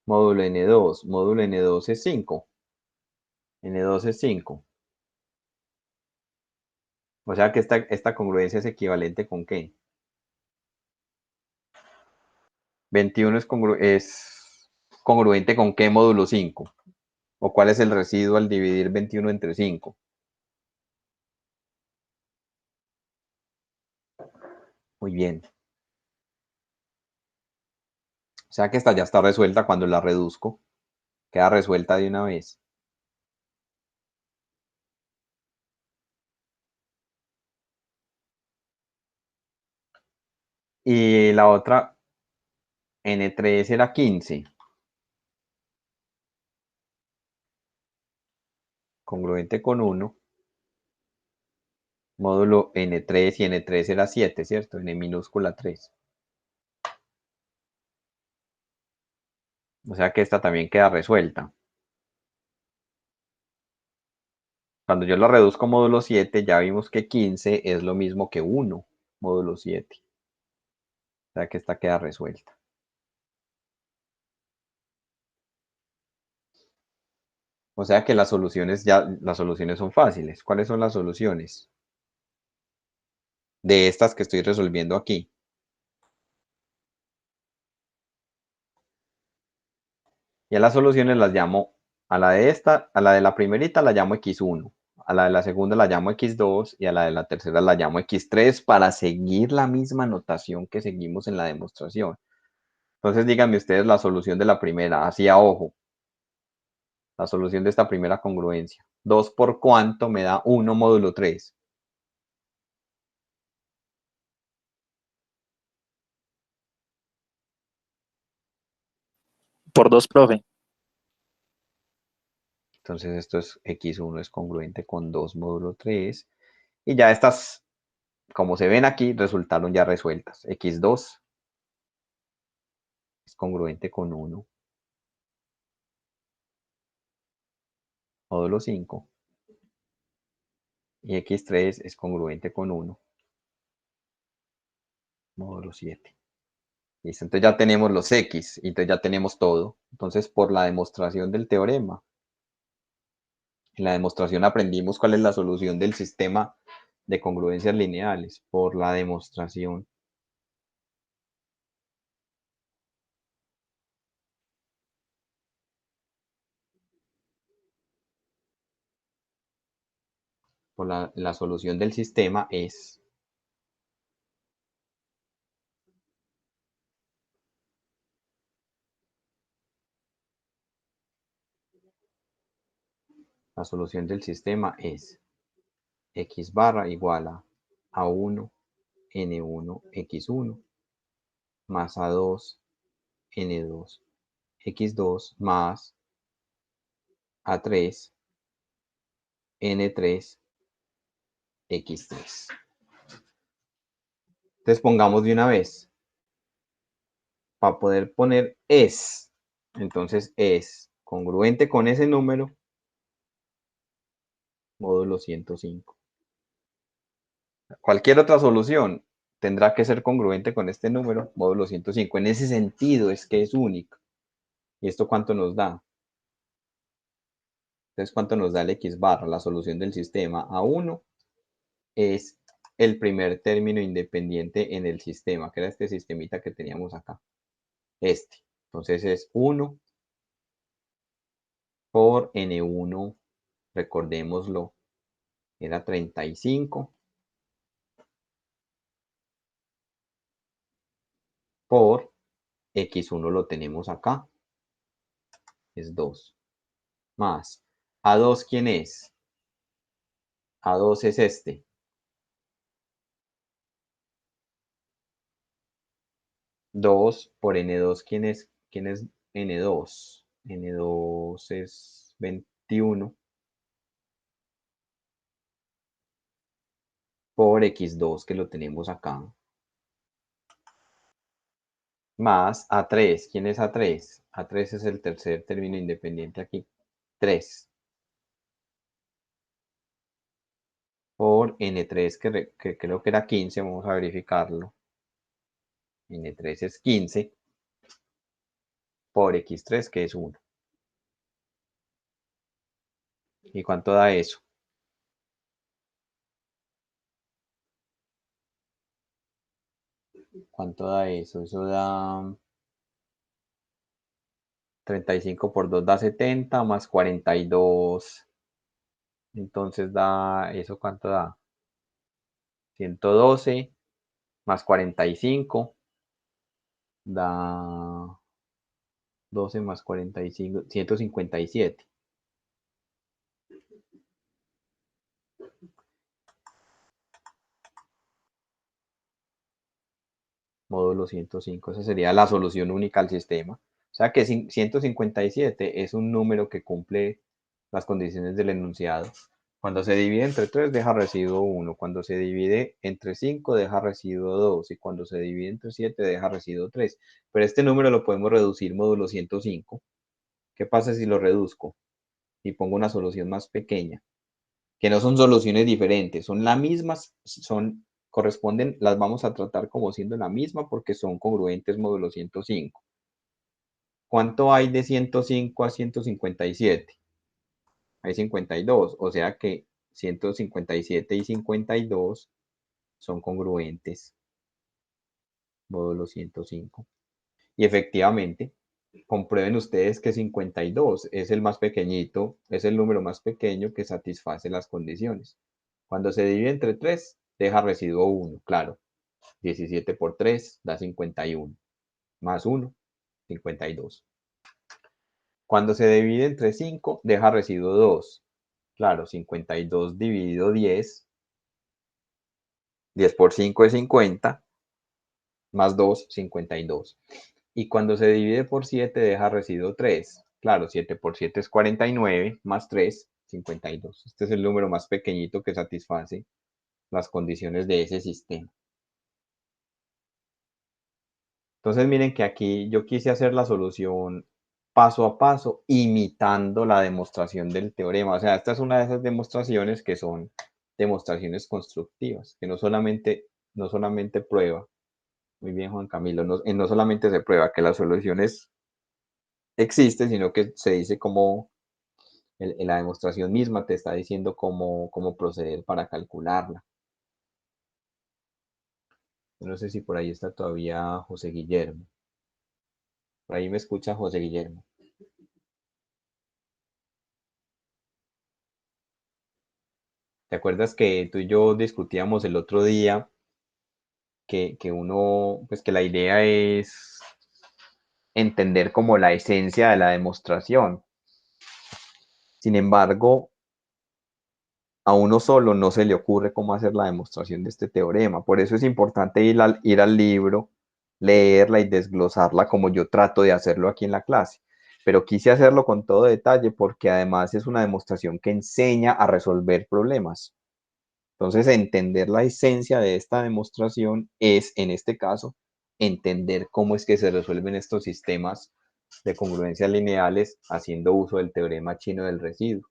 módulo N2. Módulo N2 es 5. N2 es 5. O sea que esta congruencia es equivalente con ¿qué? 21 es congruente con ¿qué módulo 5? ¿O cuál es el residuo al dividir 21 entre 5? Muy bien. O sea que esta ya está resuelta cuando la reduzco. Queda resuelta de una vez. Y la otra, N3 era 15. Congruente con 1. Módulo N3 y N3 era 7, ¿cierto? N minúscula 3. O sea que esta también queda resuelta. Cuando yo la reduzco módulo 7, ya vimos que 15 es lo mismo que 1 módulo 7. O sea que esta queda resuelta. O sea que las soluciones son fáciles. ¿Cuáles son las soluciones de estas que estoy resolviendo aquí? Y a las soluciones las llamo, a la de esta, a la de la primerita la llamo x1, a la de la segunda la llamo x2 y a la de la tercera la llamo x3 para seguir la misma notación que seguimos en la demostración. Entonces díganme ustedes la solución de la primera, así a ojo, la solución de esta primera congruencia. 2 por cuánto me da 1 módulo 3. Por 2, profe. Entonces esto es x1 es congruente con 2 módulo 3. Y ya estas, como se ven aquí, resultaron ya resueltas. x2 es congruente con 1 módulo 5. Y x3 es congruente con 1 módulo 7. Listo, entonces ya tenemos los x, y entonces ya tenemos todo. Entonces, por la demostración del teorema, en la demostración aprendimos cuál es la solución del sistema de congruencias lineales. Por la demostración. La solución del sistema es la solución del sistema es x barra igual a A1 N1 X1 más A2 N2 X2 más A3 N3 X3. Entonces pongamos de una vez, para poder poner es, entonces es congruente con ese número, módulo 105. Cualquier otra solución tendrá que ser congruente con este número, módulo 105. En ese sentido es que es único. ¿Y esto cuánto nos da? Entonces, ¿cuánto nos da el x barra? La solución del sistema A1 es el primer término independiente en el sistema, que era este sistemita que teníamos acá. Este. Entonces es 1 por N1, recordémoslo, era 35 por X1 lo tenemos acá, es 2, más A2, ¿quién es? A2 es este. 2 por N2, ¿quién es N2? N2 es 21 por X2, que lo tenemos acá, más A3. ¿Quién es A3? A3 es el tercer término independiente aquí. 3 por N3, que creo que era 15, vamos a verificarlo. N3 es 15 por X3, que es 1. ¿Y cuánto da eso? ¿Cuánto da eso? Eso da 35 por 2 da 70, más 42. Entonces da, ¿eso cuánto da? 112 más 45 da 12 más 45, 157. Módulo 105. Esa sería la solución única al sistema. O sea que 157 es un número que cumple las condiciones del enunciado. Cuando se divide entre 3 deja residuo 1. Cuando se divide entre 5 deja residuo 2. Y cuando se divide entre 7 deja residuo 3. Pero este número lo podemos reducir módulo 105. ¿Qué pasa si lo reduzco y pongo una solución más pequeña? Que no son soluciones diferentes, son las mismas, corresponden, las vamos a tratar como siendo la misma porque son congruentes módulo 105. ¿Cuánto hay de 105 a 157? Hay 52, o sea que 157 y 52 son congruentes, módulo 105. Y efectivamente, comprueben ustedes que 52 es el más pequeñito, es el número más pequeño que satisface las condiciones. Cuando se divide entre 3, deja residuo 1, claro. 17 por 3 da 51, más 1, 52. Cuando se divide entre 5, deja residuo 2. Claro, 52 dividido 10, 10 por 5 es 50, más 2, 52. Y cuando se divide por 7, deja residuo 3. Claro, 7 por 7 es 49, más 3, 52. Este es el número más pequeñito que satisface las condiciones de ese sistema. Entonces miren que aquí yo quise hacer la solución paso a paso, imitando la demostración del teorema. O sea, esta es una de esas demostraciones que son demostraciones constructivas, que no solamente prueba. Muy bien, Juan Camilo, no solamente se prueba que las soluciones existen, sino que se dice cómo, en la demostración misma te está diciendo cómo proceder para calcularla. Yo no sé si por ahí está todavía José Guillermo. Por ahí me escucha José Guillermo. ¿Te acuerdas que tú y yo discutíamos el otro día pues que la idea es entender como la esencia de la demostración? Sin embargo, a uno solo no se le ocurre cómo hacer la demostración de este teorema. Por eso es importante ir al libro, leerla y desglosarla como yo trato de hacerlo aquí en la clase. Pero quise hacerlo con todo detalle porque además es una demostración que enseña a resolver problemas. Entonces, entender la esencia de esta demostración es, en este caso, entender cómo es que se resuelven estos sistemas de congruencias lineales haciendo uso del teorema chino del residuo.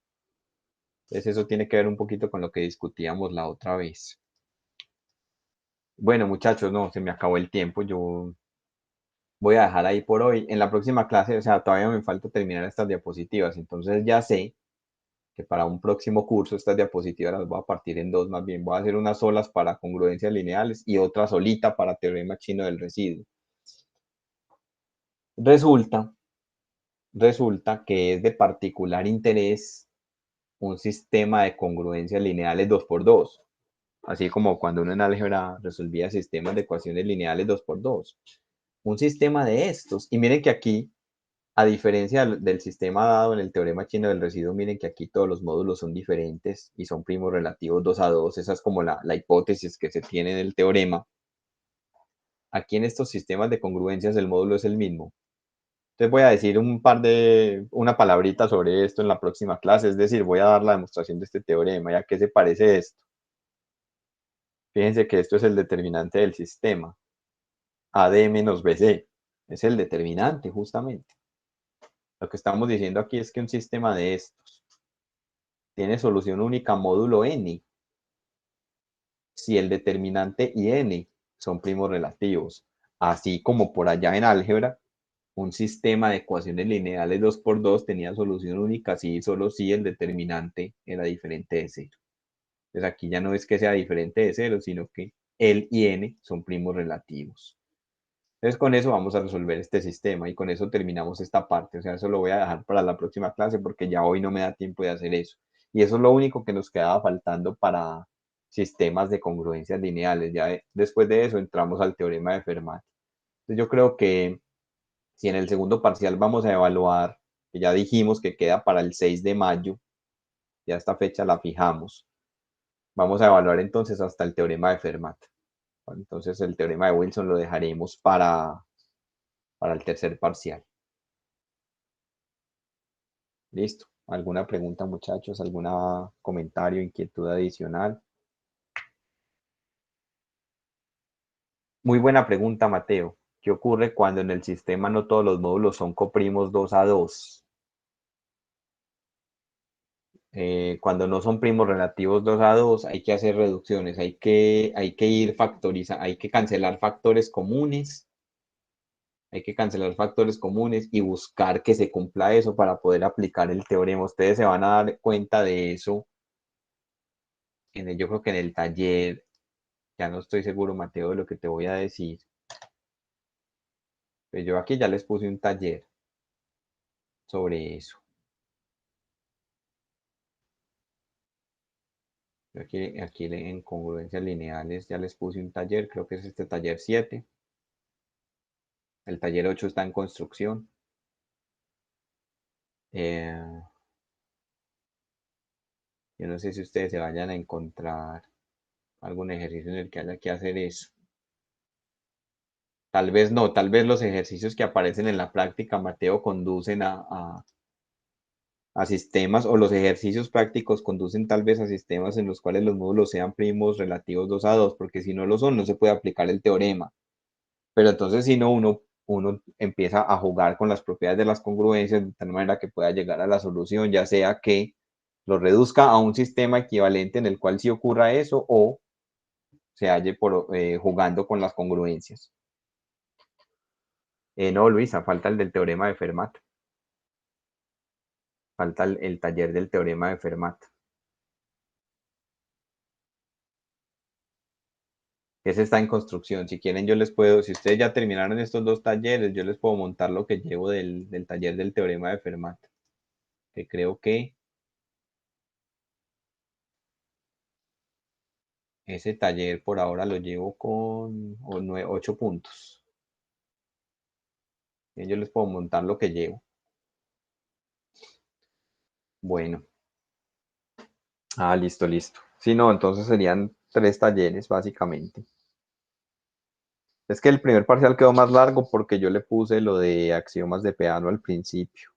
Entonces, eso tiene que ver un poquito con lo que discutíamos la otra vez. Bueno, muchachos, no, se me acabó el tiempo. Yo voy a dejar ahí por hoy. En la próxima clase, o sea, todavía me falta terminar estas diapositivas. Entonces, ya sé que para un próximo curso estas diapositivas las voy a partir en dos, más bien voy a hacer unas solas para congruencias lineales y otra solita para teorema chino del residuo. Resulta que es de particular interés un sistema de congruencias lineales 2 por 2, así como cuando uno en álgebra resolvía sistemas de ecuaciones lineales 2 por 2. Un sistema de estos, y miren que aquí, a diferencia del sistema dado en el teorema chino del residuo, miren que aquí todos los módulos son diferentes y son primos relativos 2 a 2. Esa es como la hipótesis que se tiene del teorema. aquí en estos sistemas de congruencias el módulo es el mismo. Entonces voy a decir una palabrita sobre esto en la próxima clase, es decir, voy a dar la demostración de este teorema. ¿Y a qué se parece esto? Fíjense que esto es el determinante del sistema. AD menos BC. Es el determinante, justamente. Lo que estamos diciendo aquí es que un sistema de estos tiene solución única módulo n si el determinante y n son primos relativos. Así como por allá en álgebra, un sistema de ecuaciones lineales 2×2 tenía solución única si y solo si el determinante era diferente de 0. Entonces aquí ya no es que sea diferente de 0, sino que el y n son primos relativos. Entonces con eso vamos a resolver este sistema y con eso terminamos esta parte. O sea, eso lo voy a dejar para la próxima clase porque ya hoy no me da tiempo de hacer eso. Y eso es lo único que nos quedaba faltando para sistemas de congruencias lineales. Ya después de eso entramos al teorema de Fermat. Entonces yo creo que si en el segundo parcial vamos a evaluar, que ya dijimos que queda para el 6 de mayo, ya esta fecha la fijamos. Vamos a evaluar entonces hasta el teorema de Fermat. Entonces el teorema de Wilson lo dejaremos para el tercer parcial. Listo. ¿Alguna pregunta, muchachos? ¿Algún comentario, inquietud adicional? Muy buena pregunta, Mateo. ¿Qué ocurre cuando en el sistema no todos los módulos son coprimos 2×2? Cuando no son primos relativos 2×2, hay que hacer reducciones, hay que ir factorizando, hay que cancelar factores comunes y buscar que se cumpla eso para poder aplicar el teorema. Ustedes se van a dar cuenta de eso yo creo que en el taller. Ya no estoy seguro, Mateo, de lo que te voy a decir. Pero yo aquí ya les puse un taller sobre eso. Yo aquí en congruencias lineales ya les puse un taller, creo que es este taller 7. El taller 8 está en construcción. Yo no sé si ustedes se vayan a encontrar algún ejercicio en el que haya que hacer eso. Tal vez no, tal vez los ejercicios que aparecen en la práctica, Mateo, conducen a sistemas, o los ejercicios prácticos conducen tal vez a sistemas en los cuales los módulos sean primos relativos 2×2, porque si no lo son, no se puede aplicar el teorema. Pero entonces, si no, uno empieza a jugar con las propiedades de las congruencias de tal manera que pueda llegar a la solución, ya sea que lo reduzca a un sistema equivalente en el cual sí ocurra eso, o se halle jugando con las congruencias. No, Luisa, falta el del teorema de Fermat. Falta el taller del teorema de Fermat. Ese está en construcción. Si quieren, yo les puedo, si ustedes ya terminaron estos dos talleres, yo les puedo montar lo que llevo del taller del teorema de Fermat. Que creo que ese taller por ahora lo llevo con 8 puntos. Yo les puedo montar lo que llevo. Bueno. Listo, listo. Si no, entonces serían 3 talleres, básicamente. Es que el primer parcial quedó más largo porque yo le puse lo de axiomas de Peano al principio.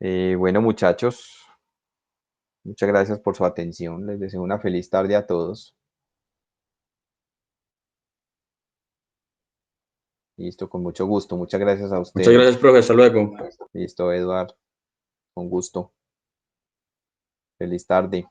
Bueno, muchachos, muchas gracias por su atención. Les deseo una feliz tarde a todos. Listo, con mucho gusto. Muchas gracias a Muchas gracias, ustedes. profe. Hasta luego. Listo, Eduard. Con gusto. Feliz tarde.